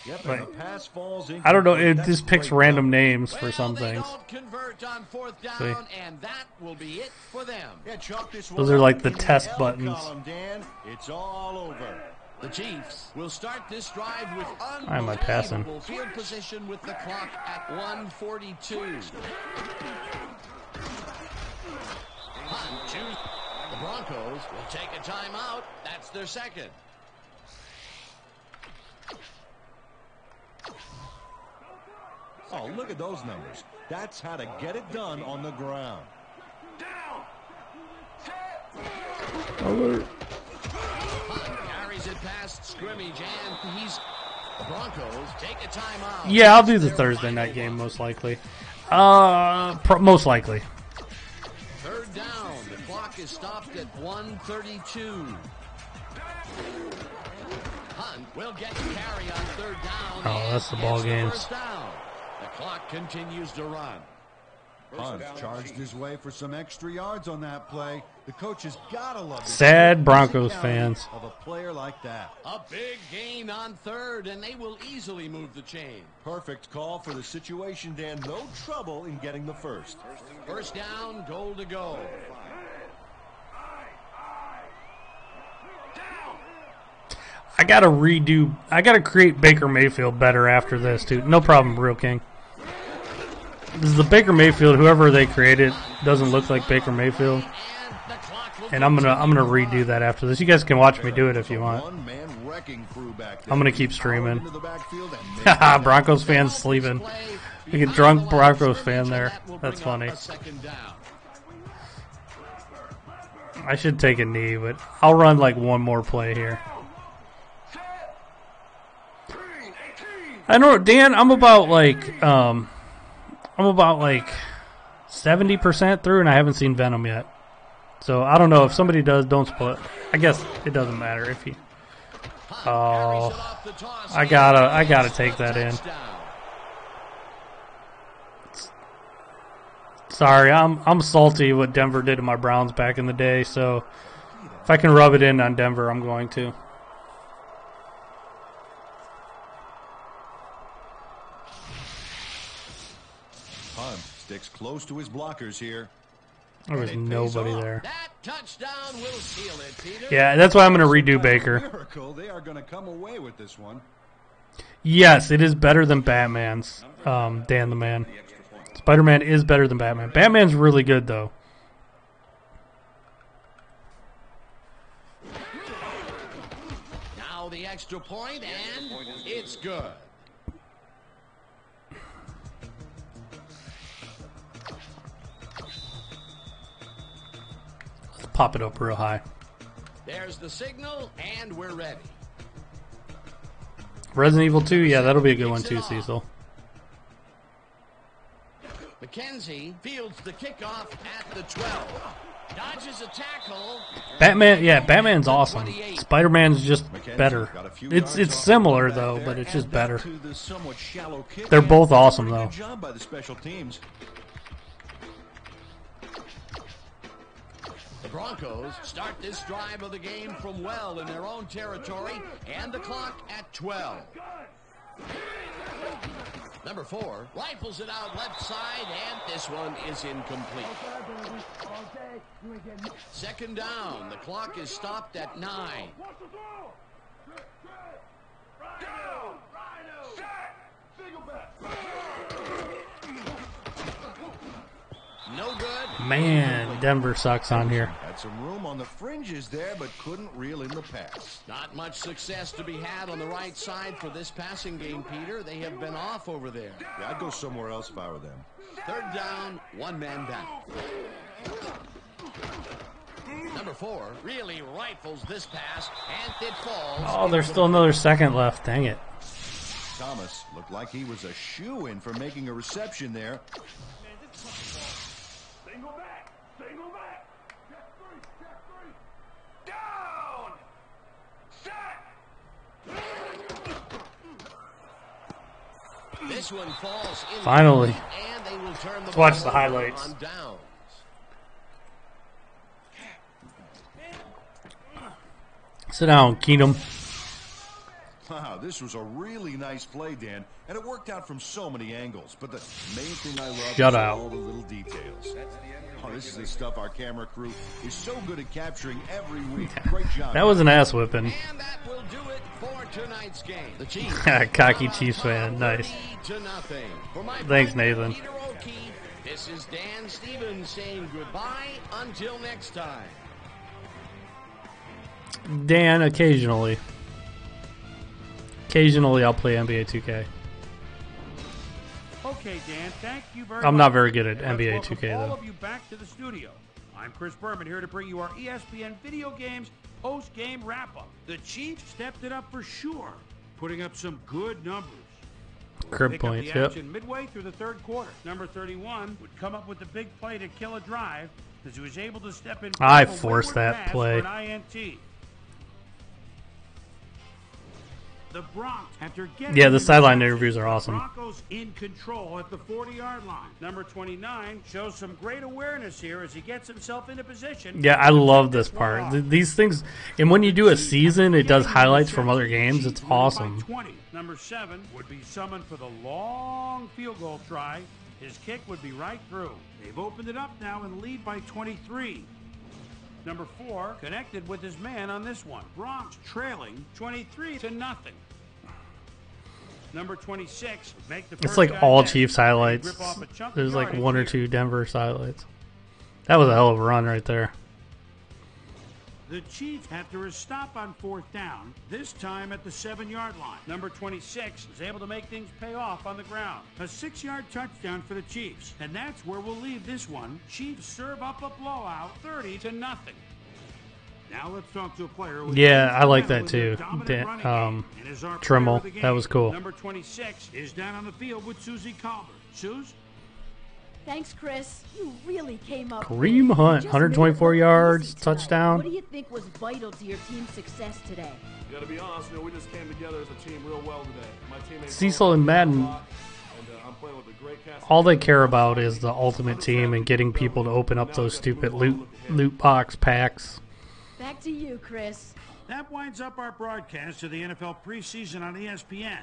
Yep, like, the pass falls I don't know. It just picks random names for some things. Don't convert on 4th down, and that will be it for them. Those are like the test buttons. It's all over. The Chiefs will start this drive with unbelievable field position with the clock at 1:42. The Broncos will take a timeout. That's their second. Oh, look at those numbers. That's how to get it done on the ground. Alert. Carries it past scrimmage, and the Broncos take a timeout. Yeah, I'll do the Thursday night game most likely. Most likely. 3rd down. The clock is stopped at 1:32. Hunt will get the carry on 3rd down. Oh, that's the ball games. The clock continues to run. Hunt charged his way for some extra yards on that play. The coach has got to love this. Sad Broncos fans. Of a player like that. A big gain on third, and they will easily move the chain. Perfect call for the situation, Dan. No trouble in getting the first. First down, goal to go. I gotta create Baker Mayfield better after this, too. No problem, Real King. This is the Baker Mayfield. Whoever they created doesn't look like Baker Mayfield, and I'm gonna redo that after this. You guys can watch me do it if you want. I'm gonna keep streaming. Broncos fans sleeping. Like a drunk Broncos fan there. That's funny. I should take a knee, but I'll run like one more play here. I know, Dan. I'm about like 70% through, and I haven't seen Venom yet. So I don't know if somebody does. Don't split. I guess it doesn't matter if you. Oh, I gotta take that in. Sorry, I'm salty what Denver did to my Browns back in the day. So if I can rub it in on Denver, I'm going to. Sticks close to his blockers here. There was nobody there. That touchdown will seal it, Peter. Yeah, that's why I'm going to redo Baker. Miracle, they are going to come away with this one. Yes, it is better than Batman's. Dan the Man. Spider-Man is better than Batman. Batman's really good though. Now the extra point, and it's good. Pop it up real high. There's the signal, and we're ready. Resident Evil 2, yeah, that'll be a good one too, Cecil. McKenzie fields the kickoff at the 12. Dodges a tackle. Batman, yeah, Batman's awesome. Spider-Man's just better. It's similar though, but it's just better. They're both awesome though. The Broncos start this drive of the game from well in their own territory, and the clock at 12. Number 4 rifles it out left side, and this one is incomplete. Second down. The clock is stopped at 9. No good. Man, Denver sucks on here. Had some room on the fringes there, but couldn't reel in the pass. Not much success to be had on the right side for this passing game, Peter. They have been off over there. Yeah, I'd go somewhere else if I were them. Third down, one man down. Number 4 really rifles this pass, and it falls. Oh, there's still another second left. Dang it. Thomas looked like he was a shoo-in for making a reception there. Single back. Check three. Down. Set. This one falls in. Finally. And they will turn the Let's watch ball the highlights. on downs. Sit down, Keenum. Wow, this was a really nice play, Dan, and it worked out from so many angles. But the main thing I love is all the little details. Oh, this is the stuff our camera crew is so good at capturing every week. Great job. That was an ass whipping. And that will do it for tonight's game. The Chiefs. Cocky Chiefs fan. Nice. Thanks, Nathan. Peter O'Keefe, this is Dan Stevens saying goodbye until next time. Dan, occasionally. Occasionally, I'll play NBA 2K. Okay, Dan, thank you very much. I'm not very good at Let's NBA welcome 2K, all though. of you back to the studio. I'm Chris Berman, here to bring you our ESPN Video Games post-game wrap-up. The Chiefs stepped it up for sure, putting up some good numbers. Crib Pick up points, the yep. action midway through the third quarter. Number 31 would come up with the big play to kill a drive as he was able to step in. I for a forced wayward that pass play. for an INT. The Broncos, after getting Yeah, the sideline interviews are awesome. Broncos in control at the 40-yard line. Number 29 shows some great awareness here as he gets himself into position. Yeah, I love this part. These things, and when you do a season, it does highlights from other games. It's awesome. Number 7 would be summoned for the long field goal try. His kick would be right through. They've opened it up now and lead by 23. Number 4 connected with his man on this one. Broncos trailing 23-0. Number 26 make the first. It's like all Chiefs highlights. There's like 1 or 2 Denver highlights. That was a hell of a run right there. The Chiefs, after a stop on 4th down, this time at the 7-yard line. Number 26 is able to make things pay off on the ground. A 6-yard touchdown for the Chiefs. And that's where we'll leave this one. Chiefs serve up a blowout, 30-0. Now let's talk to a player. Yeah, I like that too. Trimmel, that was cool. Number 26 is down on the field with Susie Colbert. Suze? Thanks, Chris. You really came up. Kareem Hunt, 124 yards, touchdown. What do you think was vital to your team's success today? You gotta be honest, we just came together as a team real well today. My teammates Cecil and Madden, I'm playing with a great cast. all they care about is the ultimate team and getting people to open up those stupid loot box packs. Back to you, Chris. That winds up our broadcast of the NFL preseason on ESPN,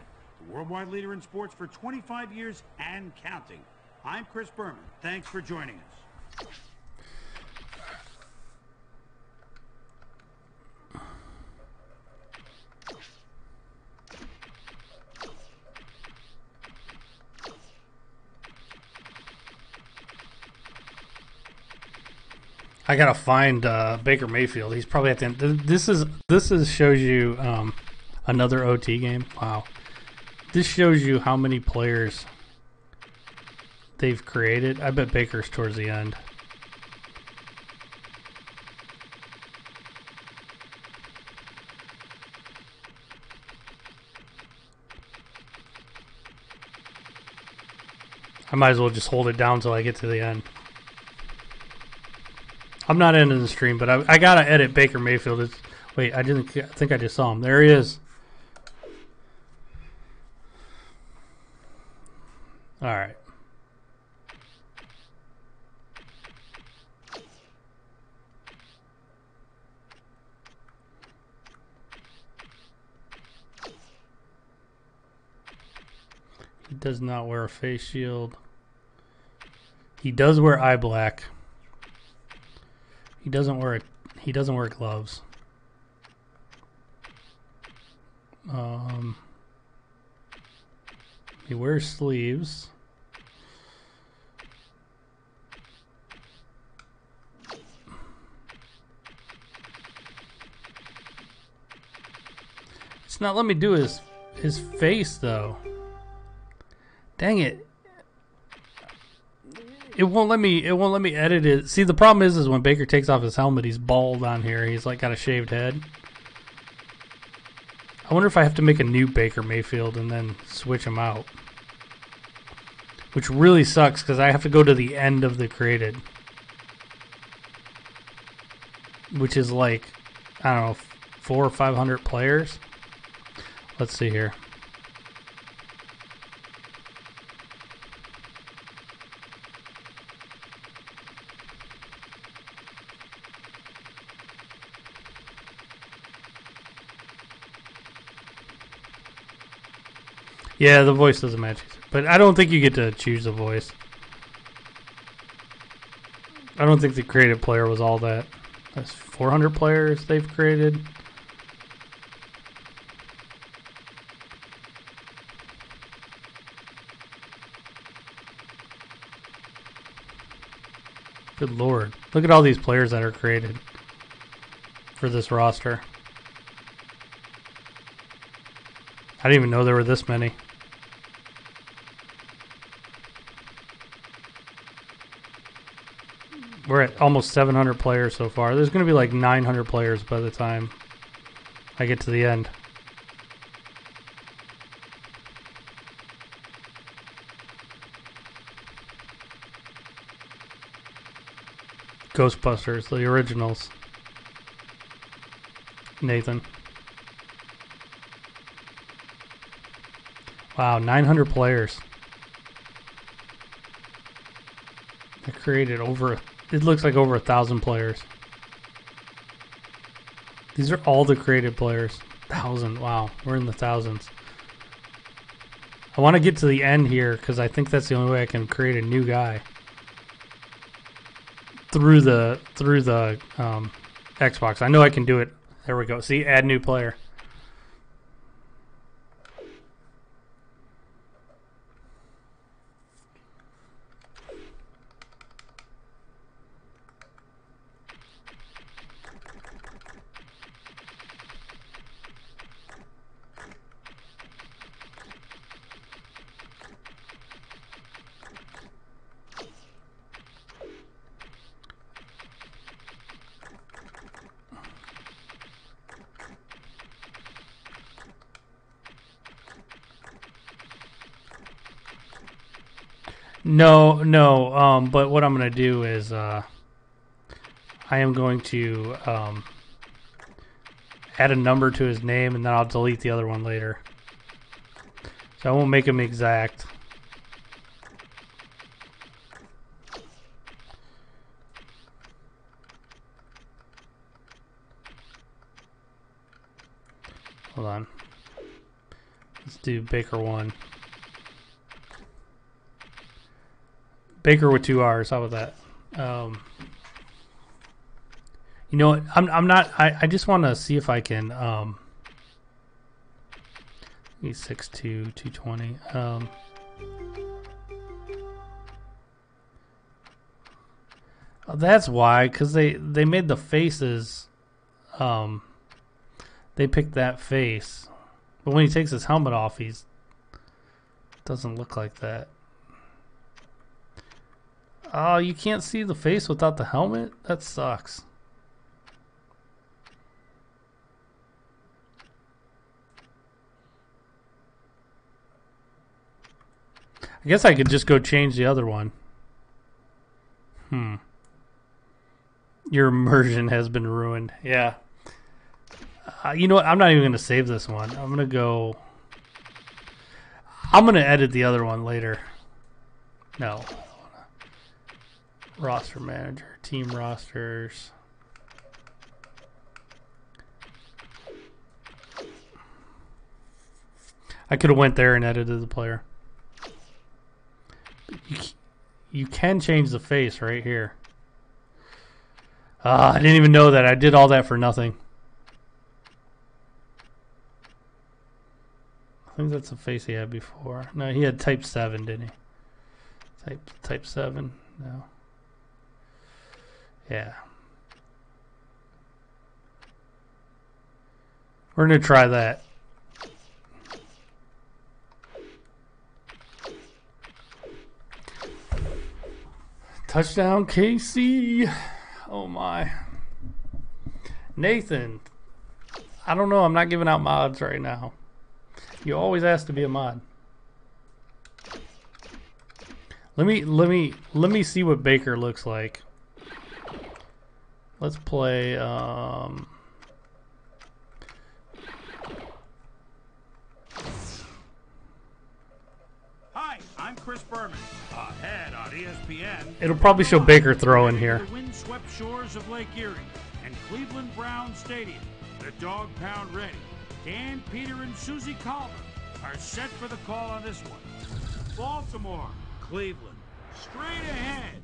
the worldwide leader in sports for 25 years and counting. I'm Chris Berman. Thanks for joining us. I gotta find Baker Mayfield. He's probably at the end. This is shows you another OT game. Wow, this shows you how many players they've created. I bet Baker's towards the end. I might as well just hold it down until I get to the end. I'm not ending the stream, but I gotta edit Baker Mayfield. Wait, I think I just saw him. There he is. All right. He does not wear a face shield. He does wear eye black. He doesn't wear gloves. He wears sleeves. It's not letting me do his face though. Dang it. It won't let me edit it. See, the problem is when Baker takes off his helmet, he's bald on here. He's like got a shaved head. I wonder if I have to make a new Baker Mayfield and then switch him out. Which really sucks because I have to go to the end of the created. Which is like, I don't know, 400 or 500 players. Let's see here. Yeah, the voice doesn't match. But I don't think you get to choose the voice. I don't think the creative player was all that. That's 400 players they've created. Good Lord. Look at all these players that are created for this roster. I didn't even know there were this many. We're at almost 700 players so far. There's going to be like 900 players by the time I get to the end. Ghostbusters, the originals. Wow, 900 players. I created over, it looks like over 1,000 players. These are all the created players. 1,000, wow, we're in the thousands. I want to get to the end here because I think that's the only way I can create a new guy. Through the Xbox. I know I can do it. There we go. See, add new player. No, but what I'm going to do is I am going to add a number to his name, and then I'll delete the other one later. So I won't make him exact. Hold on. Let's do Baker 1. Baker with 2 R's. How about that? You know what? I'm not. I just want to see if I can. He's 6'2", 220. Oh, that's why, because they made the faces. They picked that face, but when he takes his helmet off, he's doesn't look like that. Oh, you can't see the face without the helmet? That sucks. I guess I could just go change the other one. Your immersion has been ruined. Yeah. You know what? I'm not even going to save this one. I'm going to go... I'm going to edit the other one later. No. Roster manager, team rosters. I could have went there and edited the player. You can change the face right here. I didn't even know that. I did all that for nothing. I think that's the face he had before. No, he had type 7, didn't he? Type 7. No. Yeah. We're going to try that. Touchdown, KC. Oh, my. Nathan. I don't know. I'm not giving out mods right now. You always ask to be a mod. Let me see what Baker looks like. Let's play Hi, I'm Chris Berman. Ahead on ESPN. It'll probably show Baker throw in here. The windswept shores of Lake Erie and Cleveland Brown Stadium. The Dog Pound ready. Dan, Peter, and Susie Calvin are set for the call on this one. Baltimore, Cleveland, straight ahead.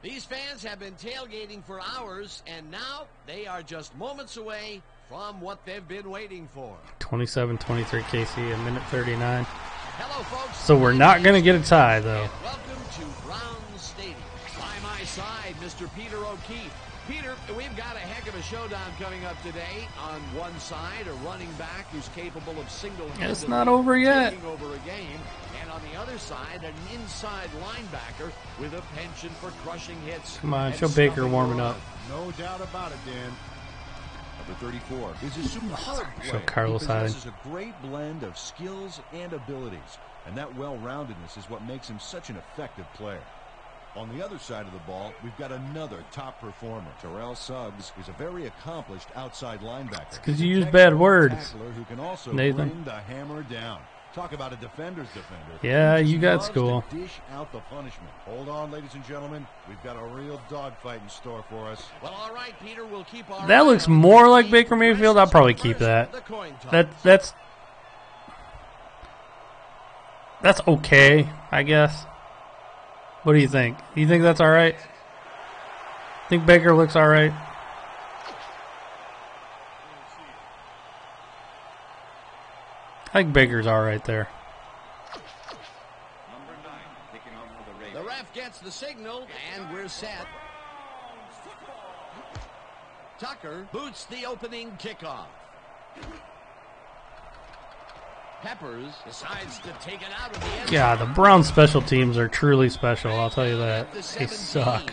These fans have been tailgating for hours, and now they are just moments away from what they've been waiting for. 27-23 KC, a minute 39. Hello, folks. So we're not going to get a tie, though. And welcome to Brown Stadium. By my side, Mr. Peter O'Keefe. Peter, we've got a heck of a showdown coming up today. On one side, a running back who's capable of single-handedly It's not over yet. taking over a game. And on the other side, an inside linebacker with a penchant for crushing hits. Come on, show Baker warming up. No doubt about it, Dan. Number 34 is a superb Show player. Carlos He Hyde. possesses a great blend of skills and abilities, and that well-roundedness is what makes him such an effective player. On the other side of the ball, we've got another top performer. Terrell Suggs is a very accomplished outside linebacker. Because you use bad words, Who can also Nathan. bring the hammer down. Talk about a defender's defender. Yeah, you got school. Dish out the punishment. Hold on, ladies and gentlemen. We've got a real dogfight in store for us. Well, all right, Peter, we'll keep our That looks more like Baker Mayfield. I'll probably keep that. That's okay, I guess. What do you think? You think that's all right? Think Baker looks all right? I think Baker's all right there. The ref gets the signal, and we're set. Tucker boots the opening kickoff. Peppers decides to take it out of the end. Yeah, the Browns special teams are truly special, I'll tell you that. They suck.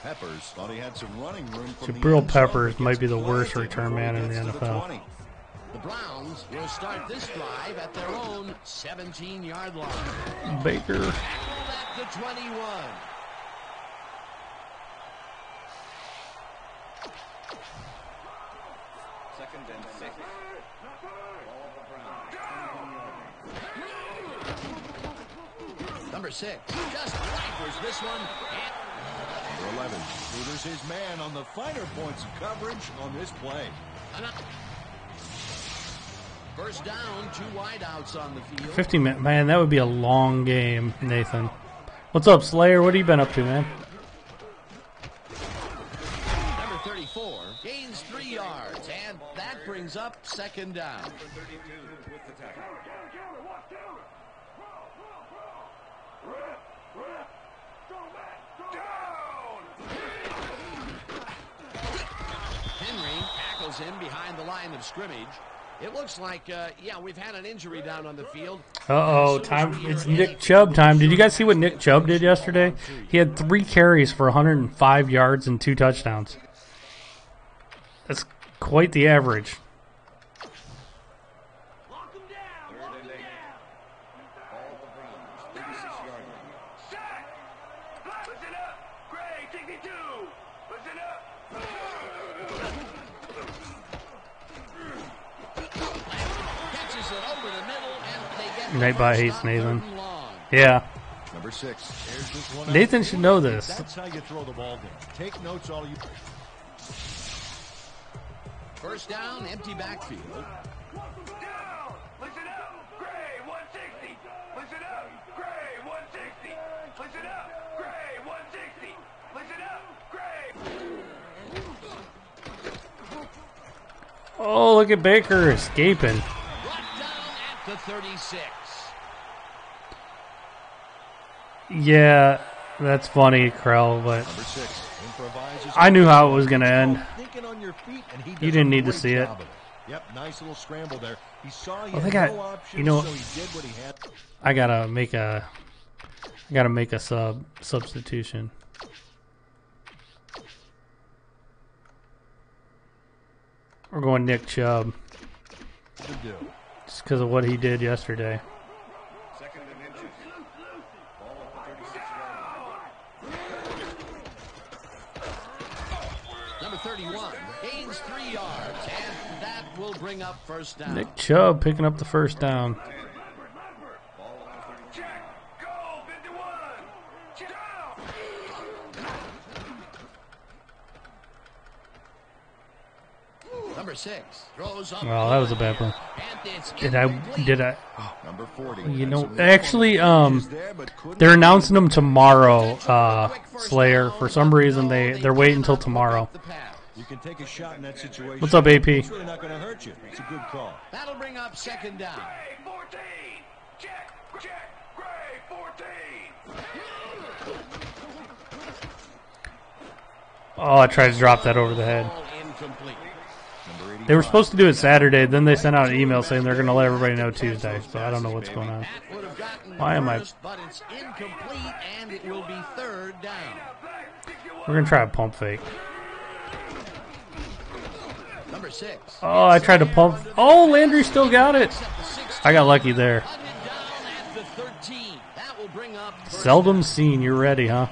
Peppers thought he had some running room from Jabril Peppers might be the worst return man in the NFL. The Browns will start this drive at their own 17-yard line. Baker. At the 21. Second and 6. Number 6 just rifles this one. Number 11 tutors his man on the finer points of coverage on this play. First down, 2 wideouts on the field. 50 minutes, man, that would be a long game, Nathan. What's up, Slayer? What have you been up to, man? Number 34 gains 3 yards, and that brings up second down. Number 32 with the tackle. Henry tackles him behind the line of scrimmage. It looks like, yeah, we've had an injury down on the field. Uh-oh, time. It's Nick Chubb time. Did you guys see what Nick Chubb did yesterday? He had 3 carries for 105 yards and 2 touchdowns. That's quite the average. Nightbot hates Nathan. Yeah. Number 6. There's this one. Nathan should know this. That's how you throw the ball down. Take notes, all you. First down, empty backfield. Listen up, Gray 160. Listen up, Gray 160. Listen up, Gray 160. Listen up, Gray. Oh, look at Baker escaping. Brought down at the 36. Yeah, that's funny, Krell, but Number 6 improvises. I knew how it was going to end. Thinking on your feet, and he does You didn't a need to great see it. job of Yep, nice little scramble there. He saw he Well, had they got- no options, you know- so he did what he had. I gotta make a substitution. We're going Nick Chubb To do. just because of what he did yesterday. Second and inches. Ball at the 36-yard line. Number 31 gains 3 yards, and that will bring up first down. Nick Chubb picking up the first down. Ball at the 30. Check. Go 51. Check. Number 6 throws up. Well, that was a bad one. And it's Did incomplete. I? Number 40. You know, Some actually, is there, but couldn't they're announcing them tomorrow. Slayer. For some reason, they're waiting until tomorrow. You can take a shot in that situation. What's up, AP? It's really not going to hurt you. It's a good call. That'll bring up second down. Gray 14. Check. Check. Gray 14. Oh, I tried to drop that over the head. Ball incomplete. Number 85. They were supposed to do it Saturday. Then they sent out an email saying they're going to let everybody know Tuesday. So I don't know what's going on. That would have gotten Why am I- first, but it's incomplete, and it will be third down. We're going to try a pump fake. Number 6. Oh, I tried to pump. Oh, Landry still got it. I got lucky there. Hunted down at the 13. That will bring up first Seldom down. seen. You're ready, huh?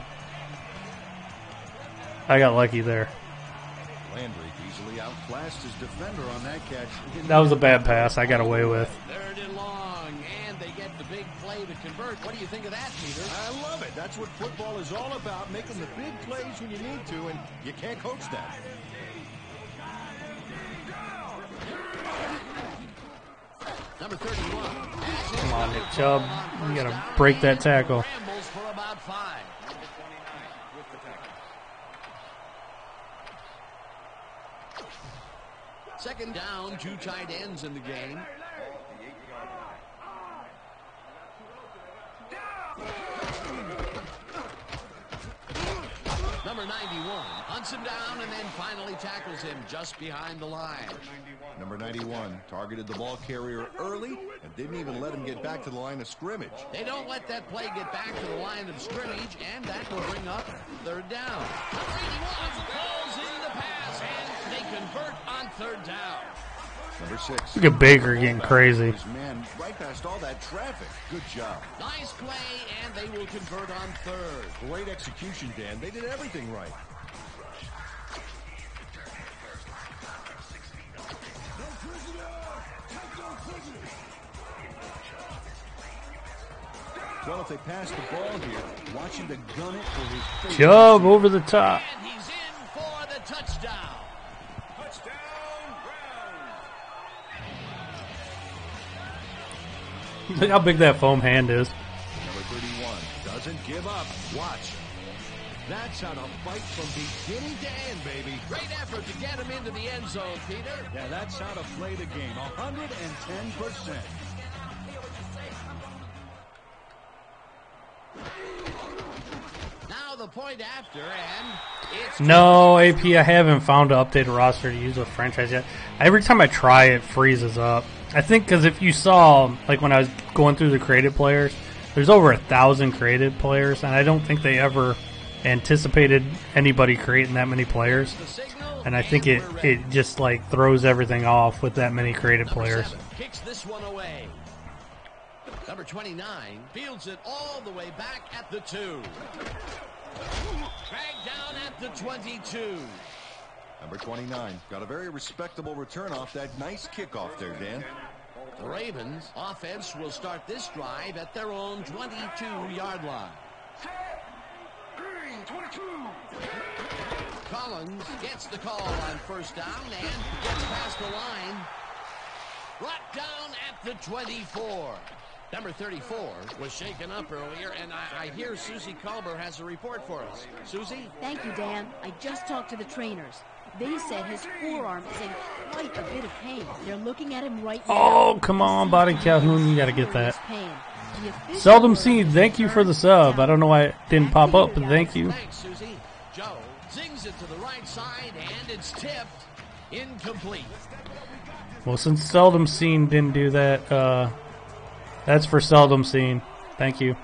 I got lucky there. Landry easily outclassed his defender on that catch. That was a bad pass I got away with. Third and long, and they get the big play to convert. What do you think of that, Peter? I love it. That's what football is all about, making the big plays when you need to, and you can't coach that. Number 31. Come on, Nick Chubb. You got to break that tackle. Scrambles for about 5. Second down, 2 tight ends in the game. Number 91 hunts him down and then finally tackles him just behind the line. Number 91 targeted the ball carrier early and didn't even let him get back to the line of scrimmage. They don't let that play get back to the line of scrimmage, and that will bring up third down. Number 81 calls in the pass, and they convert on third down. Number 6. Look at Baker getting crazy. Man, right past all that traffic. Good job. Nice play, and they will convert on third. Great execution, Dan. They did everything right. Well, if they pass the ball here, watching to gun it for his face. Chubb over the top. And he's in for the touchdown. Look how big that foam hand is. Number 31 doesn't give up. Watch. That's how to fight from beginning to end, baby. Great effort to get him into the end zone, Peter. Yeah, that's how to play the game. 110%. Now the point after, and it's... No, AP, I haven't found an updated roster to use with franchise yet. Every time I try, it freezes up. I think because if you saw, like when I was going through the created players, there's over 1,000 created players, and I don't think they ever anticipated anybody creating that many players. And I think it just like throws everything off with that many created players. 7 kicks this one away. Number 29 fields it all the way back at the 2. Dragged down at the 22. Number 29 got a very respectable return off that nice kickoff there, Dan. The Ravens offense will start this drive at their own 22-yard line. Collins gets the call on first down and gets past the line. Brought down at the 24. Number 34 was shaken up earlier, and I hear Susie Culber has a report for us. Susie? Thank you, Dan. I just talked to the trainers. They said his forearm is in quite a bit of pain. They're looking at him right now. Oh, come on, Body Calhoun, you got to get that. Seldom seen, thank you for the sub. I don't know why it didn't pop up, but thank you. Thanks, Susie. Joe zings it to the right side, and it's tipped. Incomplete. Well, since Seldom Seen didn't do that, that's for Seldom Seen. Thank you.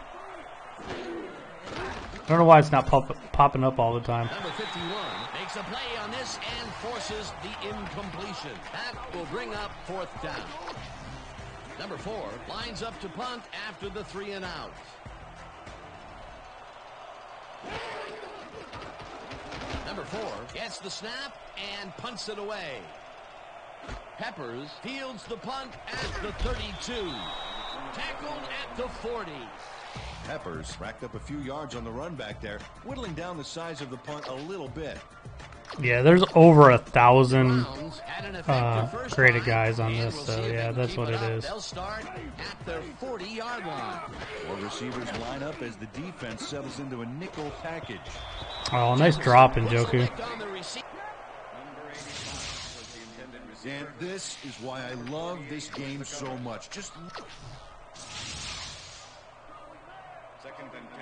I don't know why it's not popping up all the time. Number 51 makes a play on this and forces the incompletion. That will bring up fourth down. Number 4 lines up to punt after the 3 and out. Number 4 gets the snap and punts it away. Peppers fields the punt at the 32. Tackled at the 40. Peppers racked up a few yards on the run back there, whittling down the size of the punt a little bit. Yeah, there's over 1,000 created guys on this, so yeah, that's what it is. They'll start at their 40-yard line. More receivers line up as the defense settles into a nickel package. Oh, nice drop in Joku. And this is why I love this game so much. Just second and 10.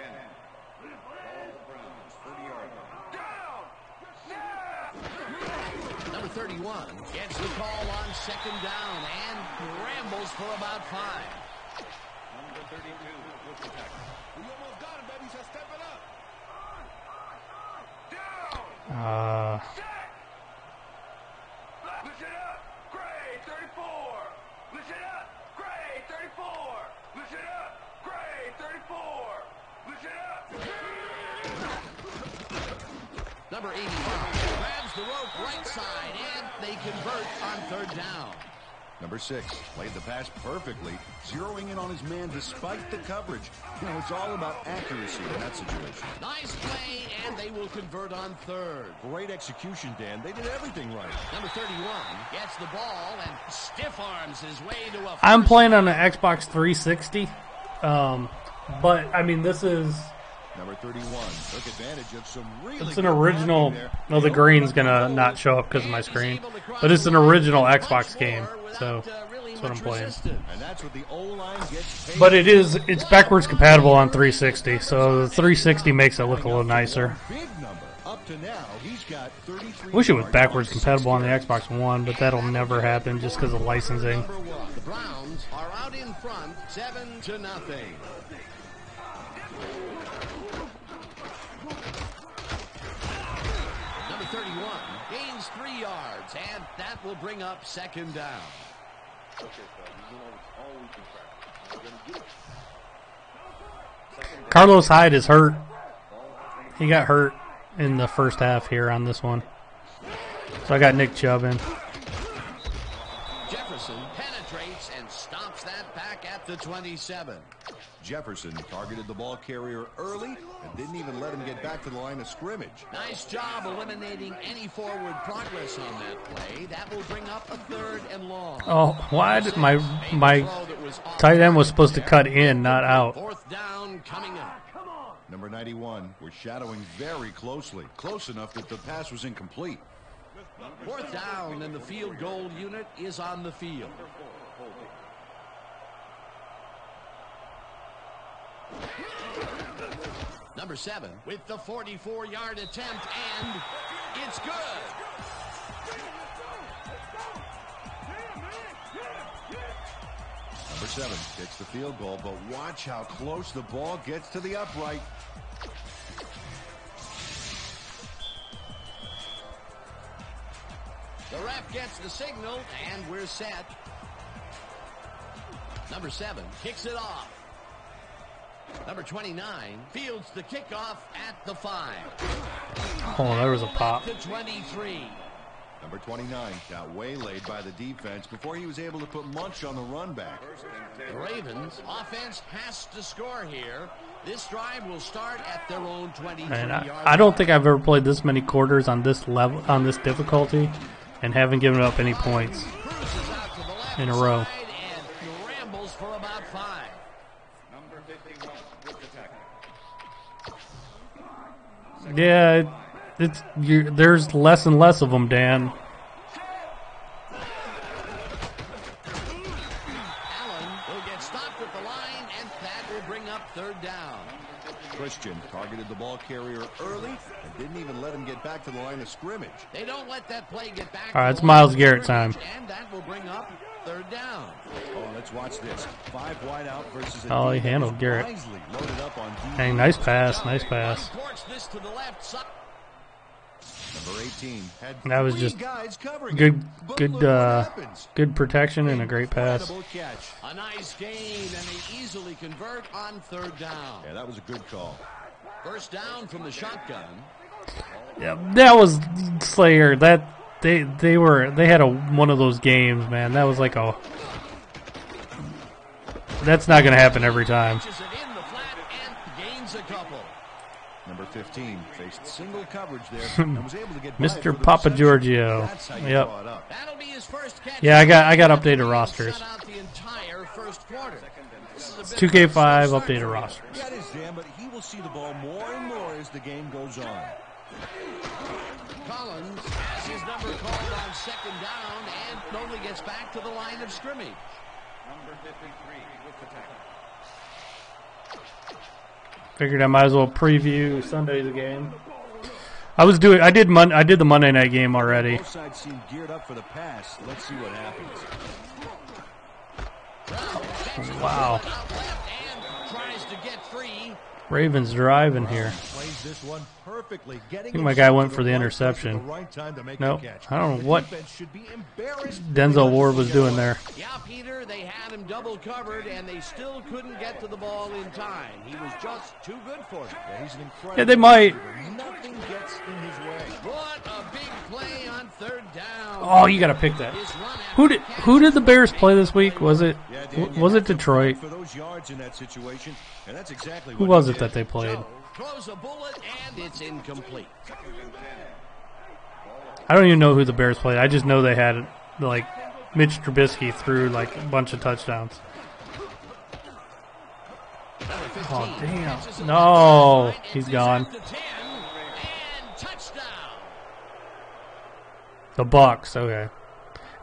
All the Browns, 30-yard line. Number 31 gets the call on second down and rambles for about 5. Number 32 with the tackle. We almost got him, baby. So step it up. Listen up, grade 34. Listen up, grade 34. Listen up, grade 34. Listen up. Number 85 grabs the rope right side, and they convert on third down. Number 6 played the pass perfectly, zeroing in on his man despite the coverage. You know, it's all about accuracy in that situation. Nice play, and they will convert on third. Great execution, Dan. They did everything right. Number 31 gets the ball and stiff arms his way to a... I'm playing on the Xbox 360, but I mean this is... Number 31 took advantage of some really... It's an original... No, the green's gonna not show up because of my screen, but it's an original Xbox game, so that's what I'm playing. And that's what the O-line gets paid. But it's backwards compatible on 360, so the 360 makes it look a little nicer. Big number. Up to now, he's got 33. Wish it was backwards compatible on the Xbox One, but that'll never happen just because of licensing. The Browns are out in front, 7-0. Number 31 gains 3 yards, and that will bring up second down. Carlos Hyde is hurt. He got hurt in the first half here on this one. So I got Nick Chubb in. Jefferson penetrates and stops that back at the 27. Jefferson targeted the ball carrier early and didn't even let him get back to the line of scrimmage. Nice job eliminating any forward progress on that play. That will bring up a third and long. Oh, why did my tight end was supposed to cut in, not out? Fourth down coming up. Number 91 was shadowing very closely, close enough that the pass was incomplete. Fourth down, and the field goal unit is on the field. Number 7 with the 44-yard attempt, and it's good. Number 7 gets the field goal, but watch how close the ball gets to the upright. The ref gets the signal, and we're set. Number 7 kicks it off. Number 29 fields the kickoff at the 5. Oh, there was a pop. To 23. Number 29 got waylaid by the defense before he was able to put Munch on the run back. The Ravens offense has to score here. This drive will start at their own 23-yard line. I don't think I've ever played this many quarters on this level, on this difficulty, and haven't given up any points in a row. And rambles for about 5. Number 51 with the tackle. Yeah, there's less and less of them, Dan. Allen will get stopped at the line, and that will bring up third down. Christian targeted the ball carrier early and didn't even let him get back to the line of scrimmage. They don't let that play get back. All right, it's Myles Garrett time. And that will bring up third down. Oh, let's watch this. 5 wide out versus a Oh, he defense handled Garrett. wisely loaded up on defense. Hey, nice pass, nice pass. Ports this to the left side. Number 18 had That was 3 just guys covering good, him, but look what happens. good protection and a great pass. Incredible catch. A nice gain, and they easily convert on third down. Yeah, that was a good call. First down from the shotgun. Yeah, that was Slayer. That they had one of those games, man. That was like a. That's not going to happen every time. Pushes it in the flat and gains a couple. Number 15 faced single coverage there and was able to get by Mr. for the Papa reception. Giorgio. That's how you Yep. draw it up. That'll be his first catch. Yeah, I got updated rosters. Set out the entire first quarter. This is a It's bit 2K5 of a updated rosters. Yeah, it is, Dan, but he will see the ball more and more as the game goes on. Collins has his number called on second down and only gets back to the line of scrimmage. Number 53 with the tackle. Figured I might as well preview Sunday's game. I did the Monday night game already. Both sides seem geared up for the pass. Let's see what happens. Wow. Out left and tries to get free. Ravens driving here. Plays this one perfectly. I think my guy went for the interception. Nope. I don't know what Denzel Ward was doing there. Yeah, Peter, they had him double covered, and they still couldn't get to the ball in time. He was just too good for them. Yeah, he's an incredible Yeah, they might. receiver. Nothing gets in his way. What a big play on third down. Oh, you got to pick that. Who did the Bears play this week? Was it Detroit? For those yards in that situation, and that's exactly Who was it that they played? Throws a bullet and it's incomplete. I don't even know who the Bears played. I just know they had, like, Mitch Trubisky threw, like, a bunch of touchdowns. Oh, damn. No, he's gone. The Bucs, okay.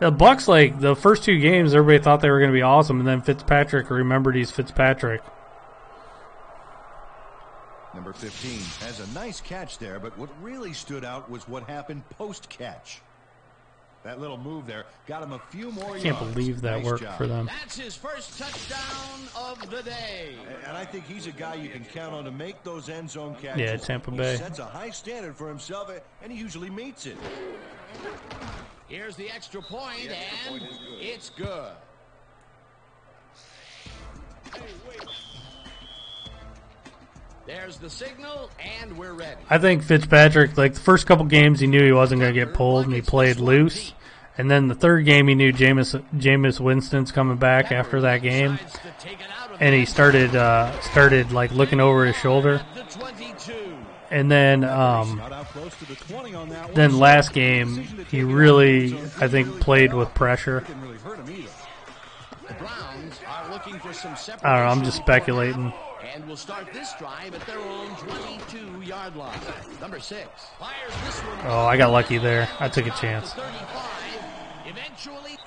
The Bucs, like, the first two games, everybody thought they were going to be awesome, and then Fitzpatrick remembered he's Fitzpatrick. Number 15 has a nice catch there, but what really stood out was what happened post-catch. That little move there got him a few more yards. I can't believe that worked for them. That's his first touchdown of the day. And I think he's a guy you can count on to make those end zone catches. Yeah, Tampa Bay. He sets a high standard for himself, and he usually meets it. Here's the extra point, and it's good. There's the signal, and we're ready. I think Fitzpatrick, like the first couple games, he knew he wasn't going to get pulled, and he played loose. And then the third game, he knew Jameis Winston's coming back after that game, and he started like looking over his shoulder. And then last game, he really, I think, played with pressure. I don't know. I'm just speculating. And will start this drive at their own 22-yard line. Number 6 fires this one. Oh, I got lucky there. I took a chance. Eventually.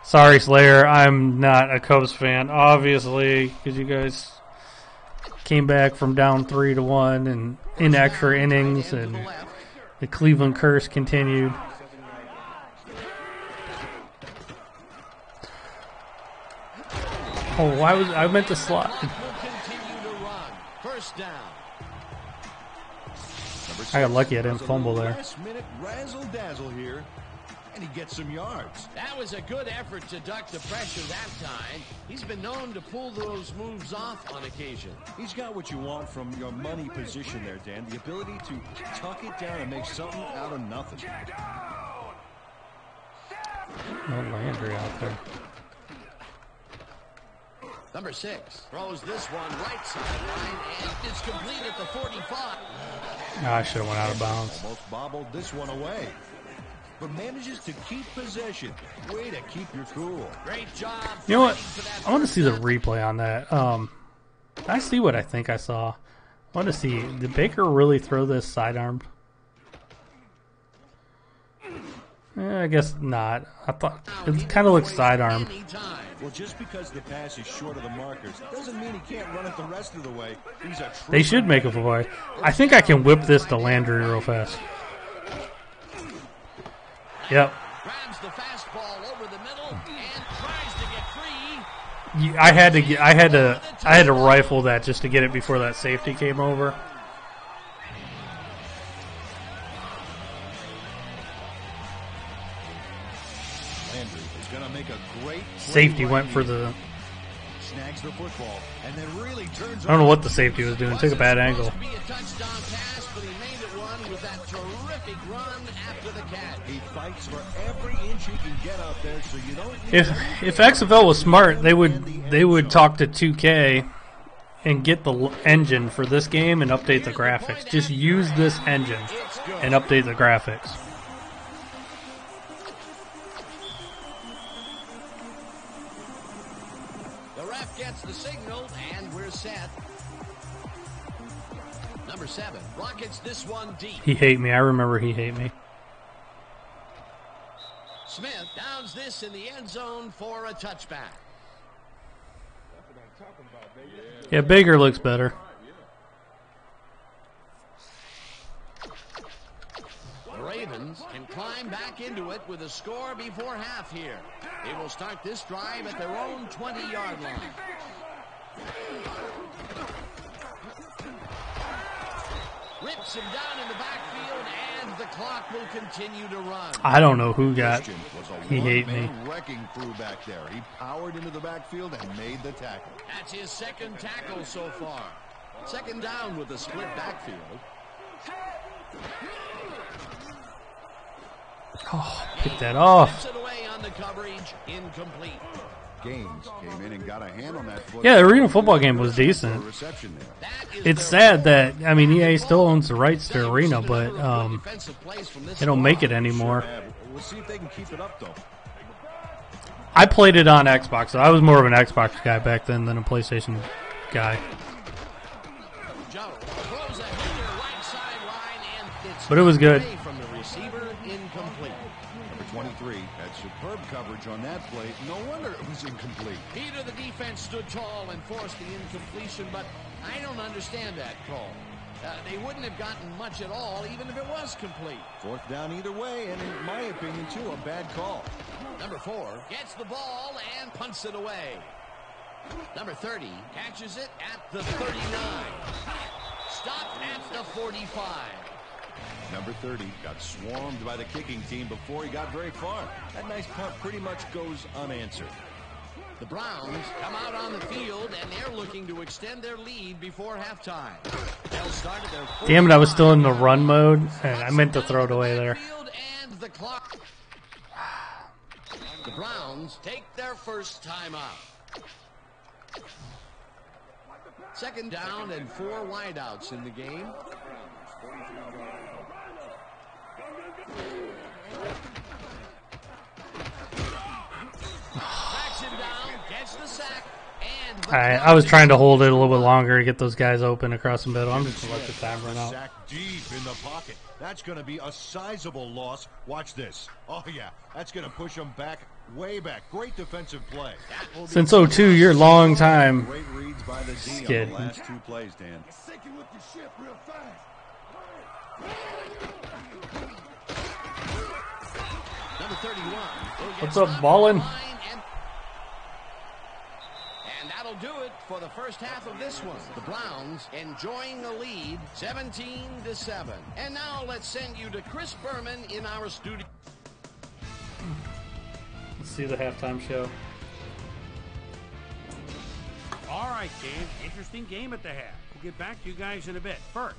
Sorry, Slayer. I'm not a Cubs fan, obviously, because you guys came back from down 3-1 and in extra innings, and the Cleveland curse continued. Oh, why was I meant to slide? First down. I got lucky I didn't fumble there. Last-minute razzle-dazzle here, and he gets some yards. That was a good effort to duck the pressure that time. He's been known to pull those moves off on occasion. He's got what you want from your money position there, Dan. The ability to tuck it down and make something out of nothing. No Landry out there. Number 6 throws this one right sideline, and it's complete at the 45. I should have went out of bounds. Almost bobbled this one away, but manages to keep possession. Way to keep your cool. Great job. You know what? I want to see the replay on that. I see what I think I saw. I want to see, did Baker really throw this sidearm? I guess not. I thought it kind of looks sidearm. Well, just because the pass is short of the markers doesn't mean he can't run it the rest of the way. They should make a play. I think I can whip this to Landry real fast. Yep. Grabs the fastball over the middle and tries to get free. I had to rifle that just to get it before that safety came over. Safety went for the. Snags the football and then really turns. I don't know what the safety was doing. Took a bad angle. Be a touchdown pass, but he made it one with that terrific run after the catch. He fights for every inch he can get out there, so you don't. If XFL was smart, they would talk to 2K and get the engine for this game and update the graphics. Just use this engine and update the graphics. Gets the signal, and we're set. Number 7 rockets this one deep. He hate me. I remember he hate me. Smith downs this in the end zone for a touchback. Yeah, Baker looks better. The Ravens can climb back into it with a score before half here. They will start this drive at their own 20-yard line. Rips him down in the backfield, and the clock will continue to run. I don't know who got. He hate me. Wrecking crew back there. He powered into the backfield and made the tackle. That's his second tackle so far. Second down with a split backfield. Oh, pick that off. It away on the coverage, incomplete. Gaines came in and got a hand on that foot. Yeah, the arena football game was decent. Reception there. It's sad that, I mean, EA still owns the rights to arena, but they don't make it anymore. We'll see if they can keep it up, though. I played it on Xbox, so I was more of an Xbox guy back then than a PlayStation guy. But it was good. From the receiver, incomplete. Number 23 had superb coverage on that play. No wonder it was incomplete. Peter, the defense stood tall and forced the incompletion, but I don't understand that call. They wouldn't have gotten much at all, even if it was complete. Fourth down either way, and in my opinion, too, a bad call. Number 4 gets the ball and punts it away. Number 30 catches it at the 39. Stopped at the 45. Number 30 got swarmed by the kicking team before he got very far. That nice punt pretty much goes unanswered. The Browns come out on the field, and they're looking to extend their lead before halftime. Damn it, I was still in the run mode, and I meant to throw it away there. And the clock. The Browns take their first timeout. Second down and 4 wideouts in the game. I was trying to hold it a little bit longer to get those guys open across the middle. I'm just going to let the time run out. Sack deep in the pocket. That's going to be a sizable loss. Watch this. Oh, yeah. That's going to push them back, way back. Great defensive play. Since 02, you're a long time. Great reads by the D Skid. on the last 2 plays, Dan. Sinking with your ship real fast. Number 31. What's up, Ballin'? And that'll do it for the first half of this one. The Browns enjoying the lead, 17-7. And now let's send you to Chris Berman in our studio. Let's see the halftime show. All right, Dave. Interesting game at the half. We'll get back to you guys in a bit. First,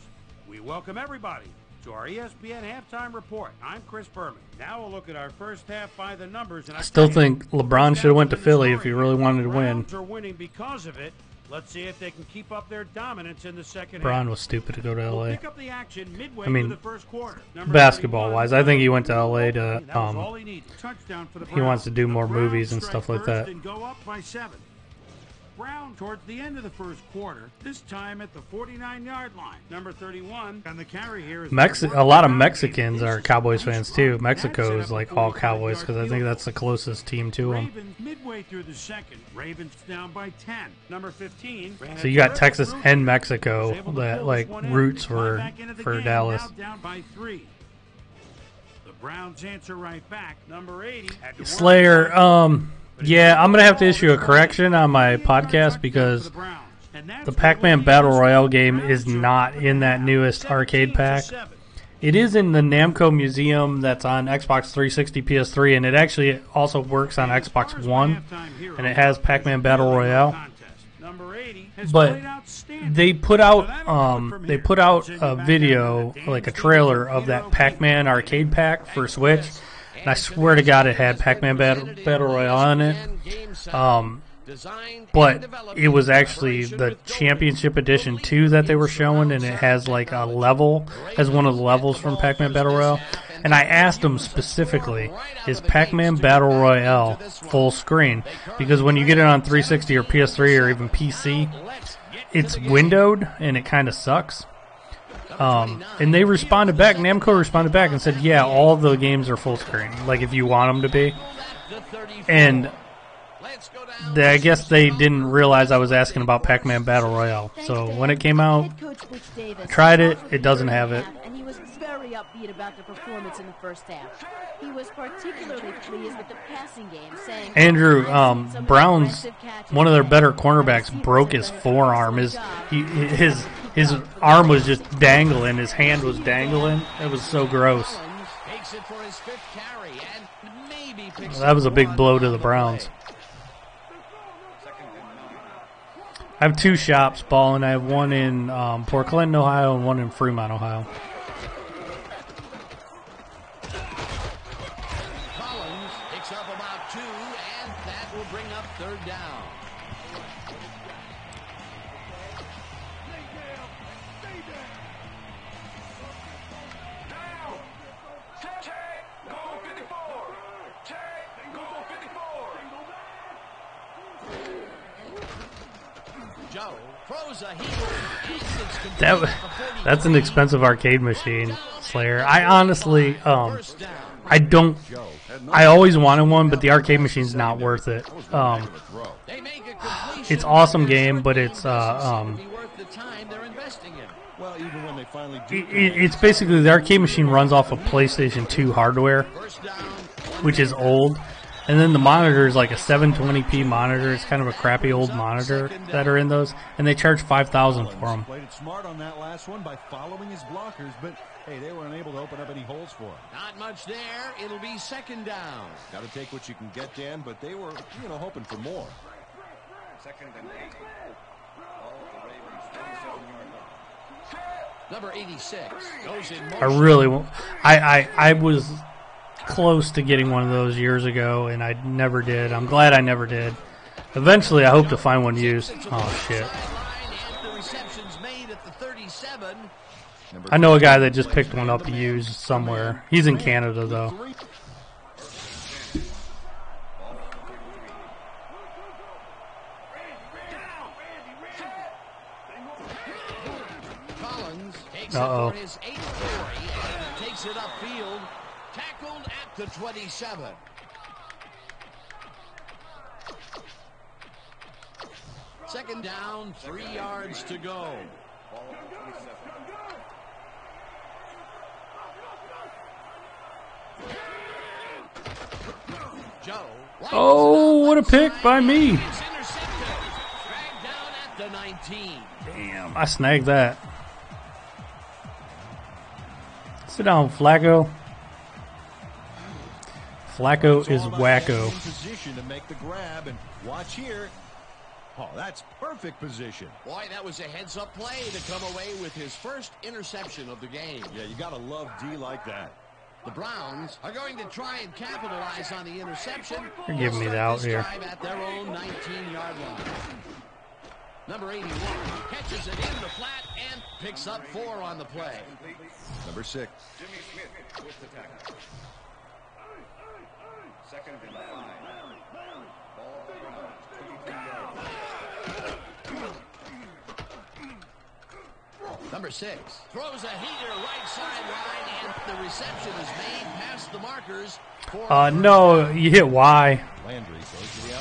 we welcome everybody to our ESPN halftime report. I'm Chris Berman. Now we'll look at our first half by the numbers. And I still think LeBron should have went to Philly if he really wanted to win. Browns are winning because of it. Let's see if they can keep up their dominance in the second half. LeBron was stupid to go to LA. We'll pick up the action midway I mean, through the first quarter. basketball-wise, I think he went to LA to that was all he needed. Touchdown for the he wants to do more Browns movies and strike stuff like first that. And go up by 7. Brown towards the end of the first quarter, this time at the 49-yard line. Number 31 on the carry here is A lot of Mexicans are Cowboys fans too. Mexico is like all Cowboys because I think that's the closest team to them. Ravens midway through the second. Ravens down by 10. Number 15. So you got Texas and Mexico that like roots for Dallas. Now down by 3. The Browns answer right back. Number 80. Slayer, yeah, I'm going to have to issue a correction on my podcast because the Pac-Man Battle Royale game is not in that newest arcade pack. It is in the Namco Museum that's on Xbox 360, PS3, and it actually also works on Xbox One, and it has Pac-Man Battle Royale. But they put out a video, like a trailer of that Pac-Man arcade pack for Switch. And I swear to God, it had Pac-Man Battle Royale on it. But it was actually the Championship Edition 2 that they were showing, and it has like a level, as one of the levels from Pac-Man Battle Royale. And I asked them specifically, is Pac-Man Battle Royale full screen? Because when you get it on 360 or PS3 or even PC, it's windowed, and it kind of sucks. And they responded back, Namco responded back and said, yeah, all the games are full screen, like if you want them to be. And I guess they didn't realize I was asking about Pac-Man Battle Royale. So when it came out, I tried it, it doesn't have it. And he was very upbeat about the performance in the first half. He was particularly pleased with the passing game, saying, Andrew, Browns, one of their better cornerbacks, broke his forearm. His arm was just dangling. His hand was dangling. It was so gross. That was a big blow to the Browns. I have 2 shops, Ballin'. I have one in Port Clinton, Ohio, and one in Fremont, Ohio. picks up about 2, and that will bring up 3rd down. Joe throws a heel. That's an expensive arcade machine, Slayer. I honestly, I always wanted one, but the arcade machine's not worth it. It's awesome game, but it's it's basically the arcade machine runs off of PlayStation 2 hardware, which is old. And then the monitor is like a 720p monitor. It's kind of a crappy old monitor that are in those, and they charge $5,000 for them. Played it smart on that last one by following his blockers, but hey, they were unable to open up any holes for him. Not much there. It'll be 2nd down. Got to take what you can get, Dan, but they were, hoping for more. 2nd and 8. Ball at the Ravens' 27-yard line. Number 86 goes in motion. I really won't. I was close to getting one of those years ago, and I never did. I'm glad I never did. Eventually, I hope to find one used. Oh, shit. I know a guy that just picked one up used somewhere. He's in Canada, though. Uh-oh. Takes it upfield. Tackled at the 27. Second down, 3 yards to go. Joe. Oh, what a pick by me. It's intercepted. Dragged down at the 19. Damn, I snagged that. Sit down, Flacco. Flacco is wacko. Position to make the grab, and watch here. Oh, that's perfect position. Boy, that was a heads-up play to come away with his first interception of the game. Yeah, you got to love D like that. The Browns are going to try and capitalize on the interception. You're giving me the out here. At their own 19-yard line. Number 81 catches it in the flat and picks up 4 on the play. Number 6. Jimmy Smith with the tackle. 2nd and 5. Ball around 23 yards. Number 6 throws a heater right sideline, and the reception is made past the markers. No, you hit Y. Landry goes to the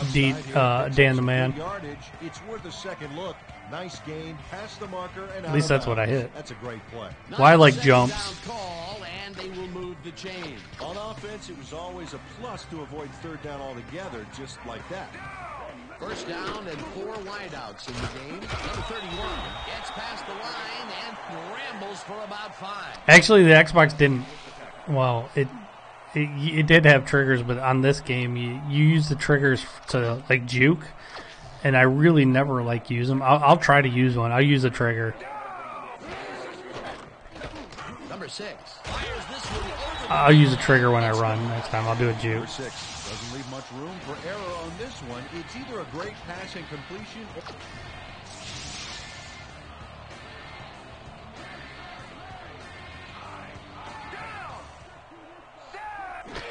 outside. Dan the man. Yardage. It's worth a second look. Nice gain, past the marker, and at least that's what I hit. That's a great play. Why like jumps? Call, and they will move the chain. On offense, it was always a plus to avoid 3rd down altogether, just like that. First down and 4 wideouts in the game. Number 31 gets past the line and rambles for about 5. Actually, the Xbox didn't. Well, it did have triggers, but on this game, you use the triggers to like juke, and I really never use them. I'll try to use one. I'll use a trigger. Number 6 fires this one over. I'll use a trigger when I run next time. I'll do a juke. Number 6 doesn't leave much room for error on this one. It's either a great pass and completion or...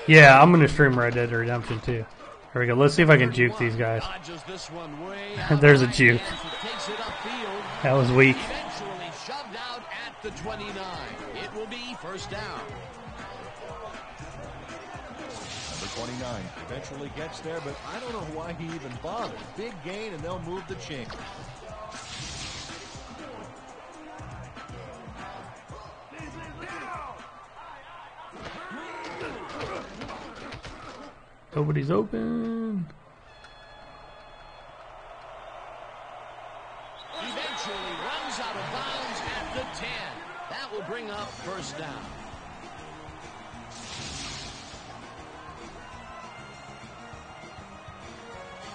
Yeah, I'm going to stream Red Dead Redemption 2. Here we go. Let's see if I can juke these guys. There's a juke. That was weak. Eventually shoved out at the 29. It will be first down. Number 29 eventually gets there, but I don't know why he even bothered. Big gain, and they'll move the chain. Nobody's open. Eventually runs out of bounds at the 10. That will bring up first down.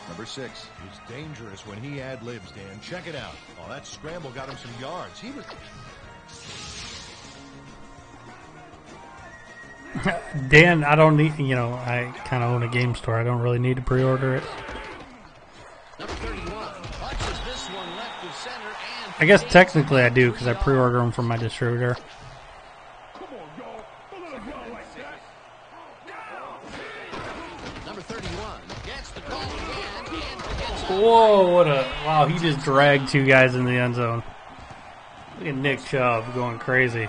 Number 6 is dangerous when he ad-libs, Dan. Check it out. Oh, that scramble got him some yards. He was... Dan, I don't need, you know, I kind of own a game store. I don't really need to pre-order it. Number 31 punches this one left of center, and I guess technically I do because I pre-order them from my distributor. Number 31 gets the call again and forgets. Whoa, what a, wow, he just dragged two guys in the end zone. Look at Nick Chubb going crazy.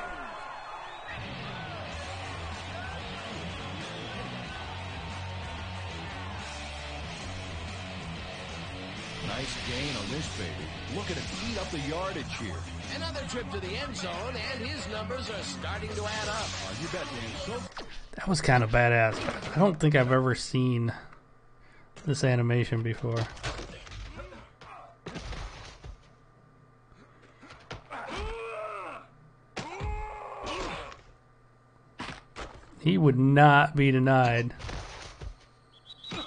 Nice gain on this baby. Looking to eat up the yardage here. Another trip to the end zone, and his numbers are starting to add up. You bet, Dan. That was kind of badass. I don't think I've ever seen this animation before. He would not be denied. He's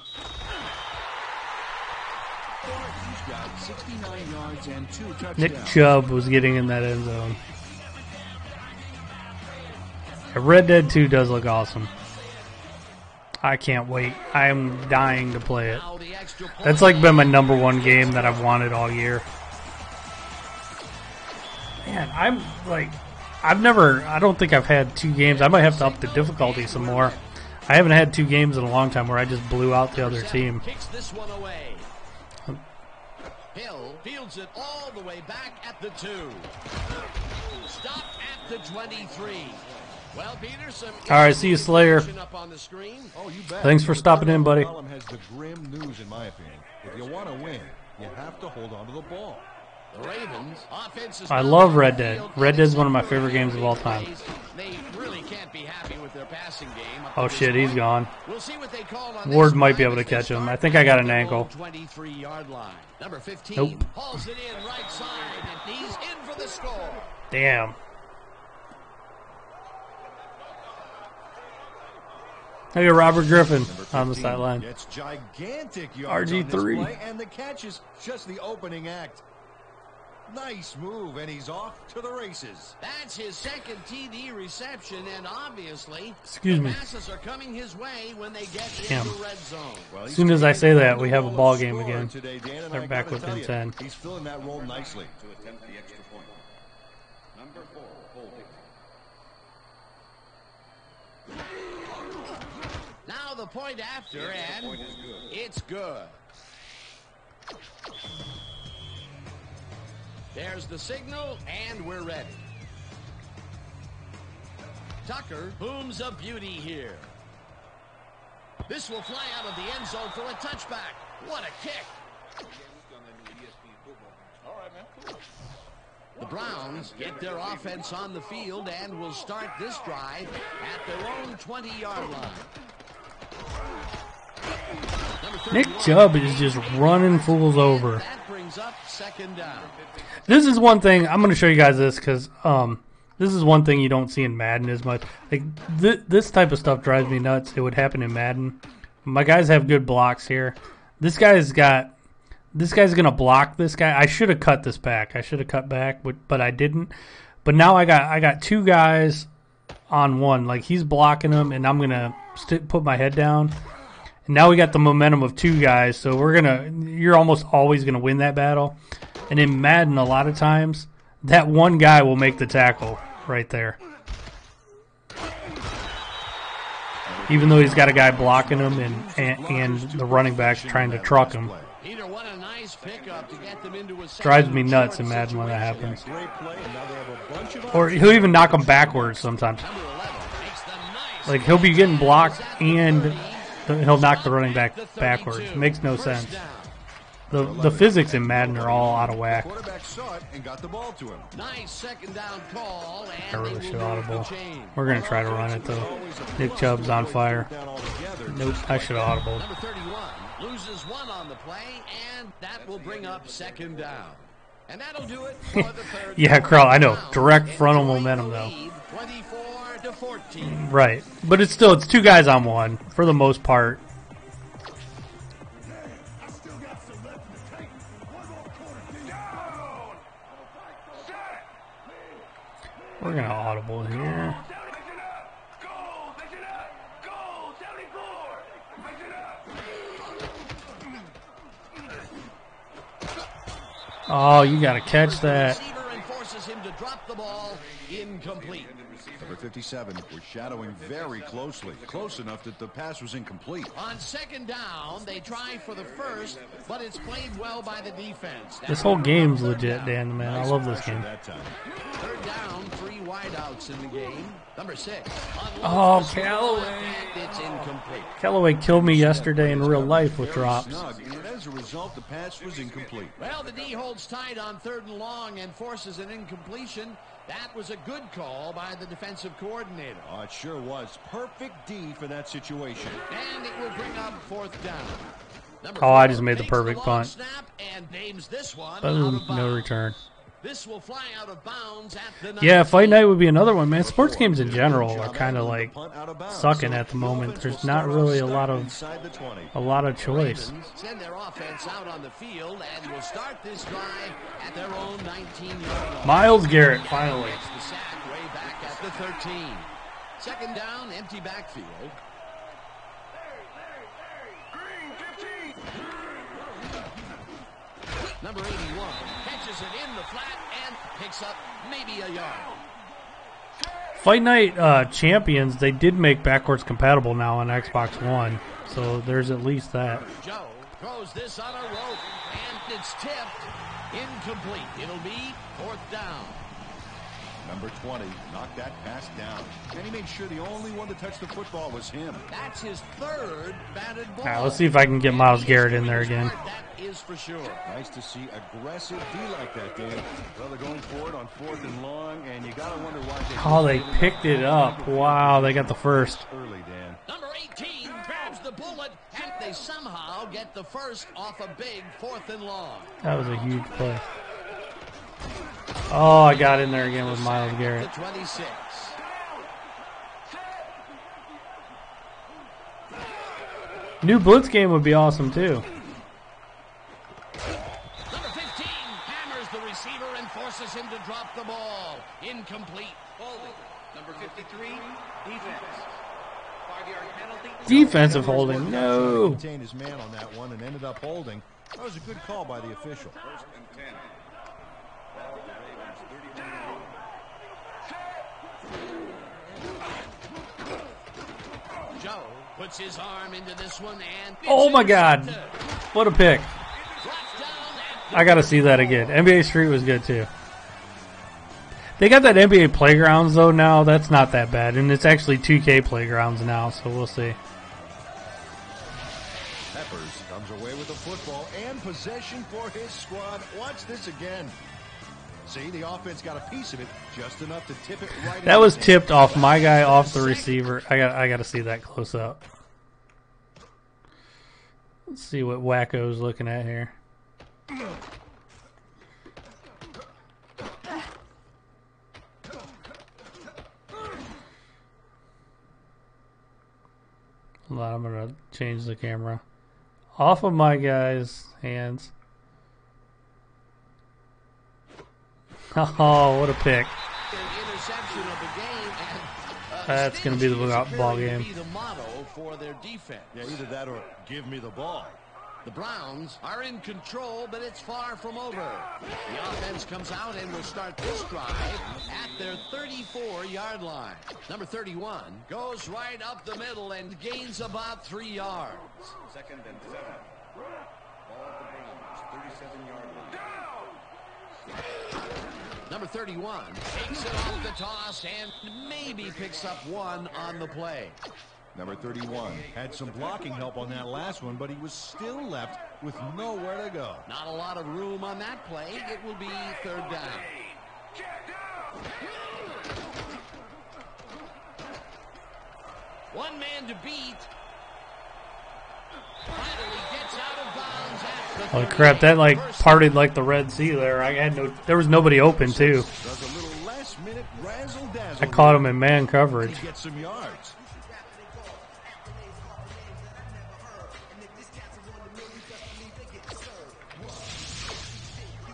got 69 yards and 2 touchdowns. Nick Chubb was getting in that end zone. Red Dead 2 does look awesome. I can't wait. I am dying to play it. That's like been my #1 game that I've wanted all year. Man, I'm like, I don't think I've had 2 games. I might have to up the difficulty some more. I haven't had 2 games in a long time where I just blew out the other team. Kicks this one away. Hill fields it all the way back at the 2. Stop at the 23. Well, Peterson. All right, see you, Slayer. Up on the screen. Oh, you bet. Thanks for stopping in, buddy. The column has the grim news, in my opinion. If you want to win, you have to hold on to the ball. The Ravens offense is I love Red Dead. Red Dead's one of my favorite games of all time. They really can't be happy with their passing game. Oh shit, he's gone. We'll see what they call on Ward this might be drive able to as they catch him. start I think I got an the ankle. 23-yard line. Number 15 Nope. hauls it in right side, and he's in for the score. Damn. Hey, Robert Griffin on the sideline. It's gigantic yards on this RG3. play, and the catch is just the opening act. Nice move, and he's off to the races. That's his second TD reception, and obviously, Excuse the me. passes are coming his way when they get Damn. into red zone. Well, As soon as I say that, we have a ball game scorer again. today, Dan, and They're I back gotta within tell you, 10. He's filling that role nicely. To attempt the extra point. Number 4, holding. Now the point after, and it's good. There's the signal, and we're ready. Tucker booms a beauty here. This will fly out of the end zone for a touchback. What a kick. The Browns get their offense on the field and will start this drive at their own 20-yard line. Nick Chubb is just running fools over. That brings up second down. This is one thing, I'm going to show you guys this because this is one thing you don't see in Madden as much. Like this type of stuff drives me nuts. It would happen in Madden. My guys have good blocks here. This guy's going to block this guy. I should have cut this back. I should have cut back, but I didn't. But now I got 2 guys on one. Like he's blocking him, and I'm going to put my head down. And now we got the momentum of 2 guys, so you're almost always going to win that battle. And in Madden, a lot of times, that one guy will make the tackle right there. Even though he's got a guy blocking him and the running back's trying to truck him. Peter, what a nice pickup to get them into a Drives me nuts in Madden when that happens. Great play, and now they have a bunch of Or he'll even knock him backwards sometimes. Like he'll be getting blocked and he'll knock the running back backwards. Makes no sense. The physics in Madden are all out of whack. quarterback saw it and got the ball to him. Nice second down call, I and really they should will move audible. the chain. We're going to try to run it though. Nick Chubb's on fire. Nope, I should have audibled. Number 31 loses 1 on the play, and that will bring up second down. And that'll do it for the third. Yeah, Carl, I know. Direct frontal momentum though. 24-14. Right. But it's 2 guys on one for the most part. We're going to audible here. Oh, you got to catch that. Receiver and forces him to drop the ball. Incomplete. Number 57 was shadowing very closely. Close enough that the pass was incomplete. On second down, they try for the first, but it's played well by the defense. This whole game's legit, Dan, man. I love this game. That time. Third down, 3 wideouts in the game. Number 6. Oh, Callaway. It's incomplete. Callaway killed me yesterday in real life with drops. Snug, and as a result, the pass was incomplete. Well, the D holds tight on 3rd and long and forces an incompletion. That was a good call by the defensive coordinator. Oh, it sure was. Perfect D for that situation. And it will bring up 4th down. Number Oh, I 4 just made the takes perfect long punt. Snap and names this one Boom, out of no bounds. return. This will fly out of bounds at the Yeah, 19. Fight Night would be another one, man. Sports games in general are kind of like sucking at the moment. There's not really a lot of choice. Ravens send their offense out on the field and will start this drive at their own 19-yard line. Myles Garrett, finally. Gets the sack way back at the 13. Second down, empty backfield. Number 81 catches it in the flat and picks up maybe a yard. Fight Night Champions, they did make backwards compatible now on Xbox One, so there's at least that. Joe throws this on a rope and it's tipped. Incomplete. It'll be 4th down. Number 20 knocked that pass down. And he made sure the only one to touch the football was him. That's his 3rd batted ball. All right, let's see if I can get Myles Garrett in there again. That is for sure. Nice to see aggressive D like that, Dan. Well, they're going for it on 4th and long, and you got to wonder why Oh, they picked it up. Wow, they got the first. early, Dan. Number 18 grabs the bullet, and they somehow get the first off a big 4th and long. That was a huge play. Oh, I got in there again with Myles Garrett. The 26. New Blitz game would be awesome, too. Number 15 hammers the receiver and forces him to drop the ball. Incomplete. Holding. Number 53, defense. 5-yard penalty. Defensive holding, no. Contained his man on that one and ended up holding. That was a good call by the official. 1st and 10. Joe puts his arm into this one and... Oh, my God. What a pick. I got to see that again. NBA Street was good, too. They got that NBA Playgrounds, though, now. That's not that bad. And it's actually 2K Playgrounds now, so we'll see. Peppers comes away with the football and possession for his squad. Watch this again. See, the offense got a piece of it, just enough to tip it right. That was tipped off my guy, off the receiver. I got to see that close up. Let's see what Wacko's looking at here. Hold on, I'm going to change the camera. Off of my guy's hands. Oh, what a pick. Interception of the game, and, That's going to be the ball game. Be the motto for their defense. Yeah, either that or give me the ball. The Browns are in control, but it's far from over. The offense comes out and will start this drive at their 34-yard line. Number 31 goes right up the middle and gains about 3 yards. 2nd and 7. Ball at the Browns, 37-yard line. Number 31 takes it off the toss and maybe picks up 1 on the play. Number 31 had some blocking help on that last one, but he was still left with nowhere to go. Not a lot of room on that play. It will be 3rd down. One man to beat. Finally gets out of bounds at the Oh crap! That like parted like the Red Sea there. There was nobody open too. Does a little last-minute razzle-dazzle. I caught him in man coverage. He gets some yards.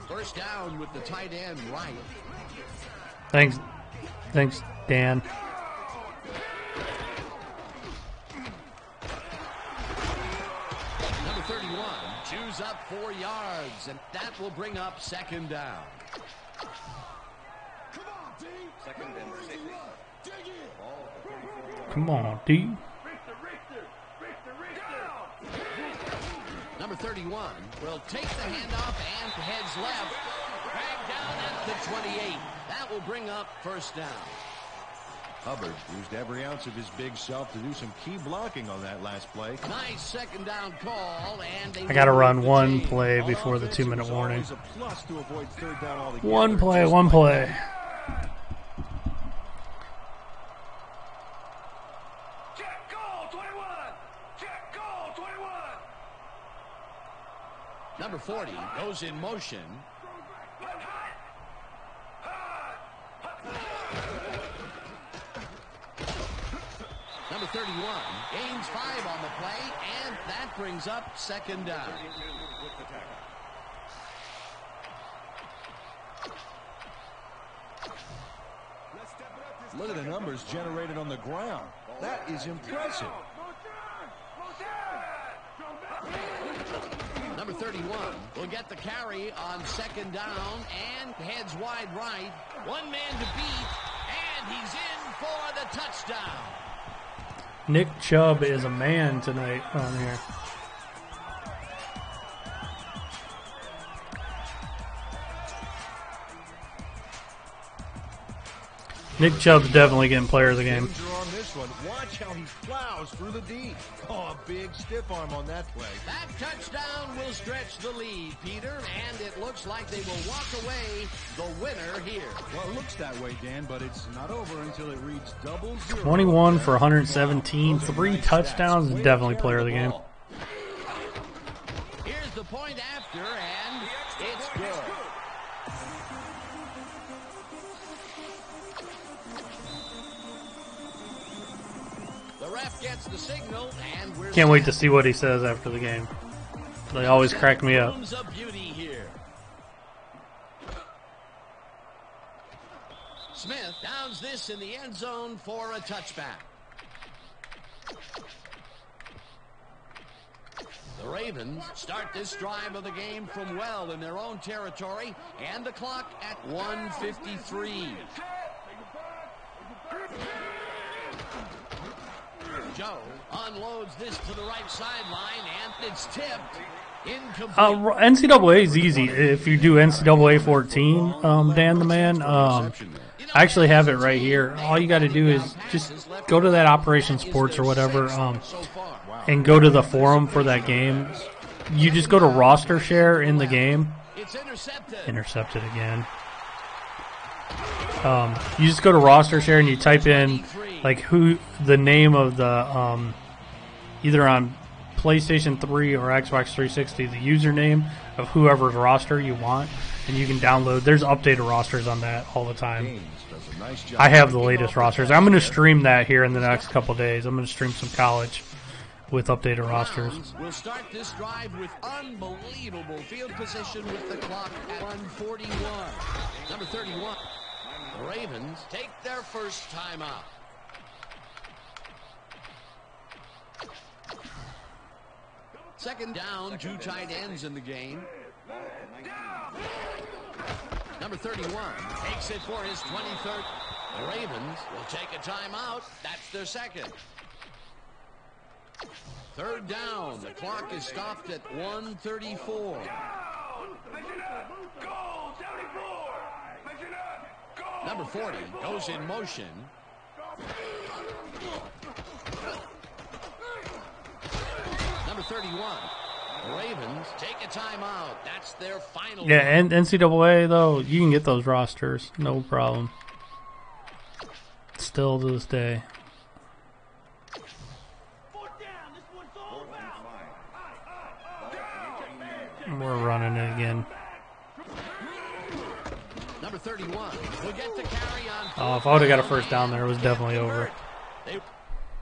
First down with the tight end right. Thanks, Dan. Number 39 31 chews up 4 yards, and that will bring up second down. Second and 6. Come on, D. Number 31 will take the handoff and heads left. Dragged down at the 28. That will bring up first down. Hubbard used every ounce of his big self to do some key blocking on that last play. Nice second down call, and I gotta run one play before the 2-minute warning. One play, one play. Check goal 21. Check goal 21. Number 40 goes in motion. Number 31 gains 5 on the play, and that brings up second down. Look at the numbers generated on the ground. That is impressive. Number 31 will get the carry on second down and heads wide right. One man to beat, and he's in for the touchdown. Nick Chubb is a man tonight on here. Nick Chubb's definitely getting player of the game. On this one, watch how he plows through the D. Oh, a big stiff arm on that play. That touchdown will stretch the lead, Peter, and it looks like they will walk away the winner here. Well, it looks that way, Dan, but it's not over until it reads 00. 21 for 117, 3 touchdowns, definitely player of the game. Here's the point after, and it's good. The ref gets the signal, and we're Can't wait to see what he says after the game. They always crack me up. Rooms of beauty here. Smith downs this in the end zone for a touchback. The Ravens start this drive of the game from well in their own territory, and the clock at 1:53. Joe unloads this to the right sideline, and it's tipped. Incomplete. NCAA is easy. If you do NCAA 14, Dan the Man, I actually have it right here. All you got to do is just go to that Operation Sports or whatever, and go to the forum for that game. You just go to roster share in the game. It's intercepted. Intercepted again. You just go to roster share and you type in like who the name of the either on PlayStation 3 or Xbox 360 the username of whoever's roster you want, and you can download. There's updated rosters on that all the time. I have the latest rosters. I'm going to stream that here in the next couple days. I'm going to stream some college with updated rosters. We'll start this drive with unbelievable field position with the clock at 1:41. Number 31. The Ravens take their first timeout. Second down, 2 tight ends in the game. Number 31 takes it for his 23rd. The Ravens will take a timeout. That's their second. Third down. The clock is stopped at 1:34. Number 40 goes in motion. Number 31. The Ravens take a timeout. That's their final. Yeah, and NCAA, though, you can get those rosters. No problem. Still to this day. We're running it again. Number 31 will get the carry on. Oh, if I would have got a first down there, it was definitely over.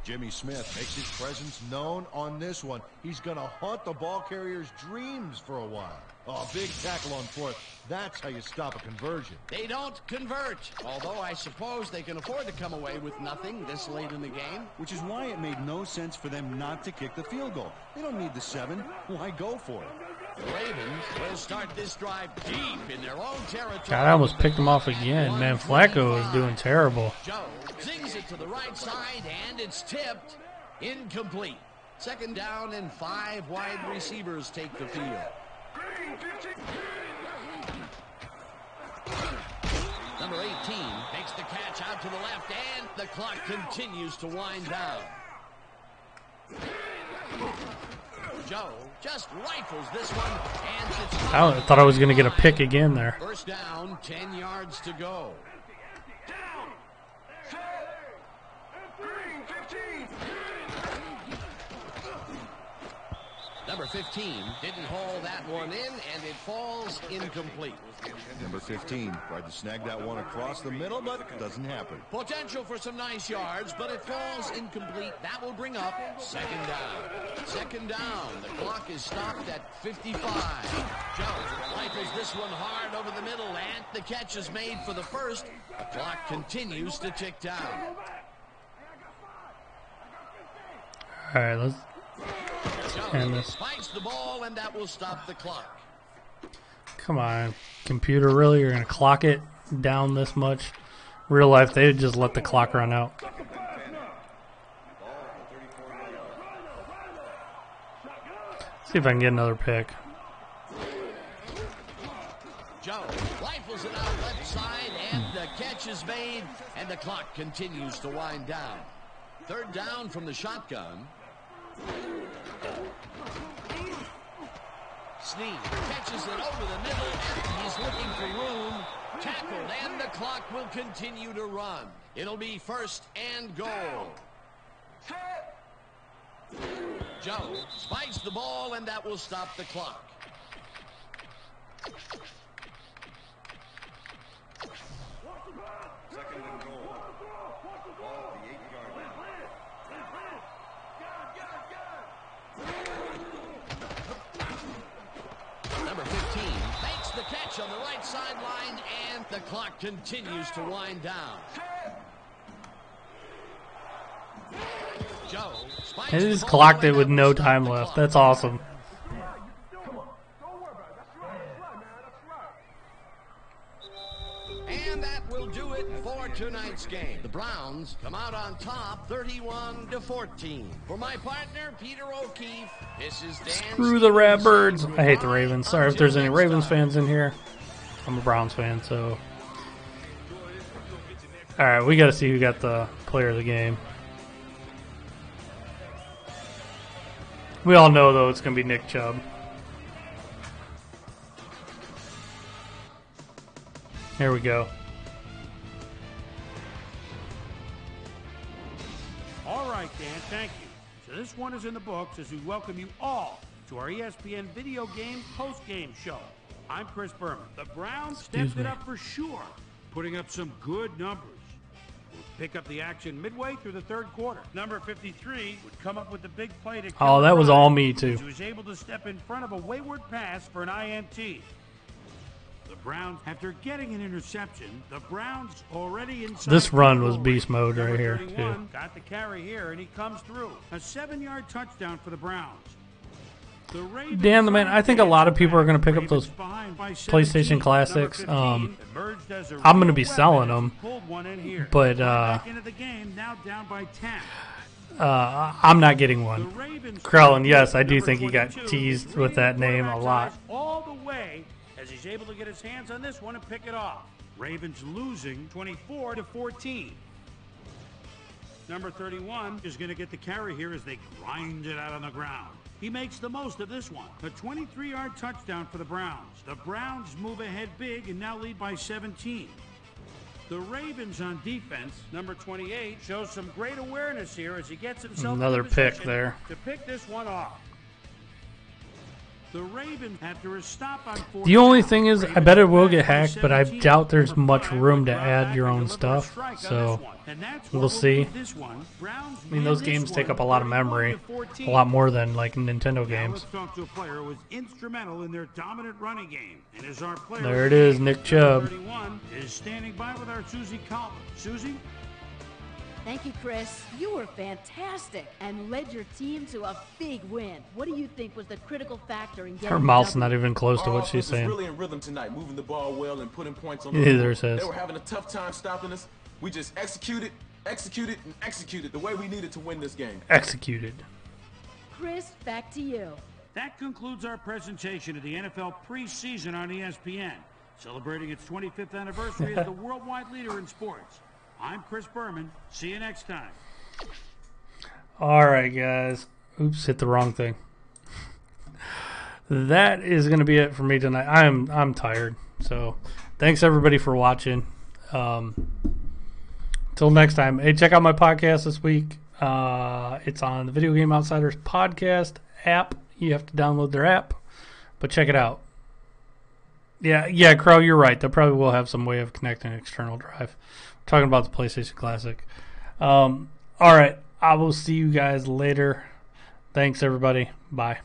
Jimmy Smith makes his presence known on this one. He's going to haunt the ball carrier's dreams for a while. Oh, big tackle on fourth. That's how you stop a conversion. They don't convert, although I suppose they can afford to come away with nothing this late in the game. Which is why it made no sense for them not to kick the field goal. They don't need the 7. Why go for it? The Ravens will start this drive deep in their own territory. God, I almost picked him off again. Man, Flacco is doing terrible. Joe zings it to the right side, and it's tipped. Incomplete. 2nd down, and 5 wide receivers take the field. Number 18 makes the catch out to the left, and the clock continues to wind down. Joe just rifles this one, and it's I thought I was going to get a pick again there. 1st down, 10 yards to go. Down. Set. Green 15. Number 15 didn't haul that one in, and it falls incomplete. Number 15 tried to snag that one across the middle, but it doesn't happen. Potential for some nice yards, but it falls incomplete. That will bring up 2nd down. 2nd down. The clock is stopped at 55. Joe rifles this one hard over the middle, and the catch is made for the 1st. The clock continues to tick down. All right, let's end Joe this. spikes the ball, and that will stop the clock. Come on, computer, really? You're going to clock it down this much? Real life, they would just let the clock run out. See if I can get another pick. Joe rifles it out left side, and the catch is made, and the clock continues to wind down. 3rd down from the shotgun. Snead catches it over the middle, and he's looking for room. Tackled, and the clock will continue to run. It'll be 1st and goal. Joe spikes the ball, and that will stop the clock. Number 15 makes the catch on the right sideline, and the clock continues to wind down. Joe spikes They the just ball, clocked it and with that no will stop time the left. clock. That's awesome. And that will do it for tonight's game. The Browns come out on top 31-14. For my partner, Peter O'Keefe, this is Dan. Screw the Ratbirds. I hate the Ravens. Sorry if there's any Ravens fans in here. I'm a Browns fan, so. Alright, we got to see who got the player of the game. We all know, though, it's going to be Nick Chubb. Here we go. All right, Dan, thank you. So this one is in the books as we welcome you all to our ESPN video game post-game show. I'm Chris Berman. The Browns stepped it up for sure, putting up some good numbers. We'll pick up the action midway through the 3rd quarter. Number 53 would come up with the big play to kill Oh, the that was drive, all me, too. as he was able to step in front of a wayward pass for an INT. The Browns, after getting an interception, the Browns already inside. This run the was goal beast line. mode right Number here, 31 too. got the carry here, and he comes through. A 7-yard touchdown for the Browns. The Ravens Dan, the man, I think a lot of people are going to pick up those Ravens behind by 17. PlayStation Classics. Number 15 emerged as a I'm gonna real be weapon selling as he them, pulled one in here. but, Back into the game, now down by 10. I'm not getting The one. Ravens Krellin, yes, I do number think he got 22, teased with that name a quarterback's lot. eyes all the way as he's able to get his hands on this one and pick it off. Ravens losing 24-14. Number 31 is going to get the carry here as they grind it out on the ground. He makes the most of this one. A 23-yard touchdown for the Browns. The Browns move ahead big and now lead by 17. The Ravens on defense, number 28, shows some great awareness here as he gets himself Another in pick position there. to pick this one off. The Ravens, after a stop on fourth The only down, thing is, I bet it will get hacked, but I doubt there's much room to add your own stuff. So we'll see. I mean, those games take up a lot of memory, a lot more than like Nintendo games. Let's talk to a player who was instrumental in their dominant running game. And as our player There it is, Nick Chubb. 31 is standing by with our Susie Coleman. Susie? Thank you, Chris. You were fantastic and led your team to a big win. What do you think was the critical factor in getting Her the mouth's W? not even close to Our what she's offense was saying. really in rhythm tonight, moving the ball well and putting points on the Neither board. says. They were having a tough time stopping us. We just executed the way we needed to win this game. Executed. Chris, back to you. That concludes our presentation of the NFL preseason on ESPN, celebrating its 25th anniversary as the worldwide leader in sports. I'm Chris Berman. See you next time. All right, guys. Oops, hit the wrong thing. That is going to be it for me tonight. I'm tired. So, thanks everybody for watching. Till next time. Hey, check out my podcast this week. It's on the Video Game Outsiders podcast app. You have to download their app, but check it out. Yeah, Crow, you're right. They probably will have some way of connecting an external drive. We're talking about the PlayStation Classic. All right. I will see you guys later. Thanks, everybody. Bye.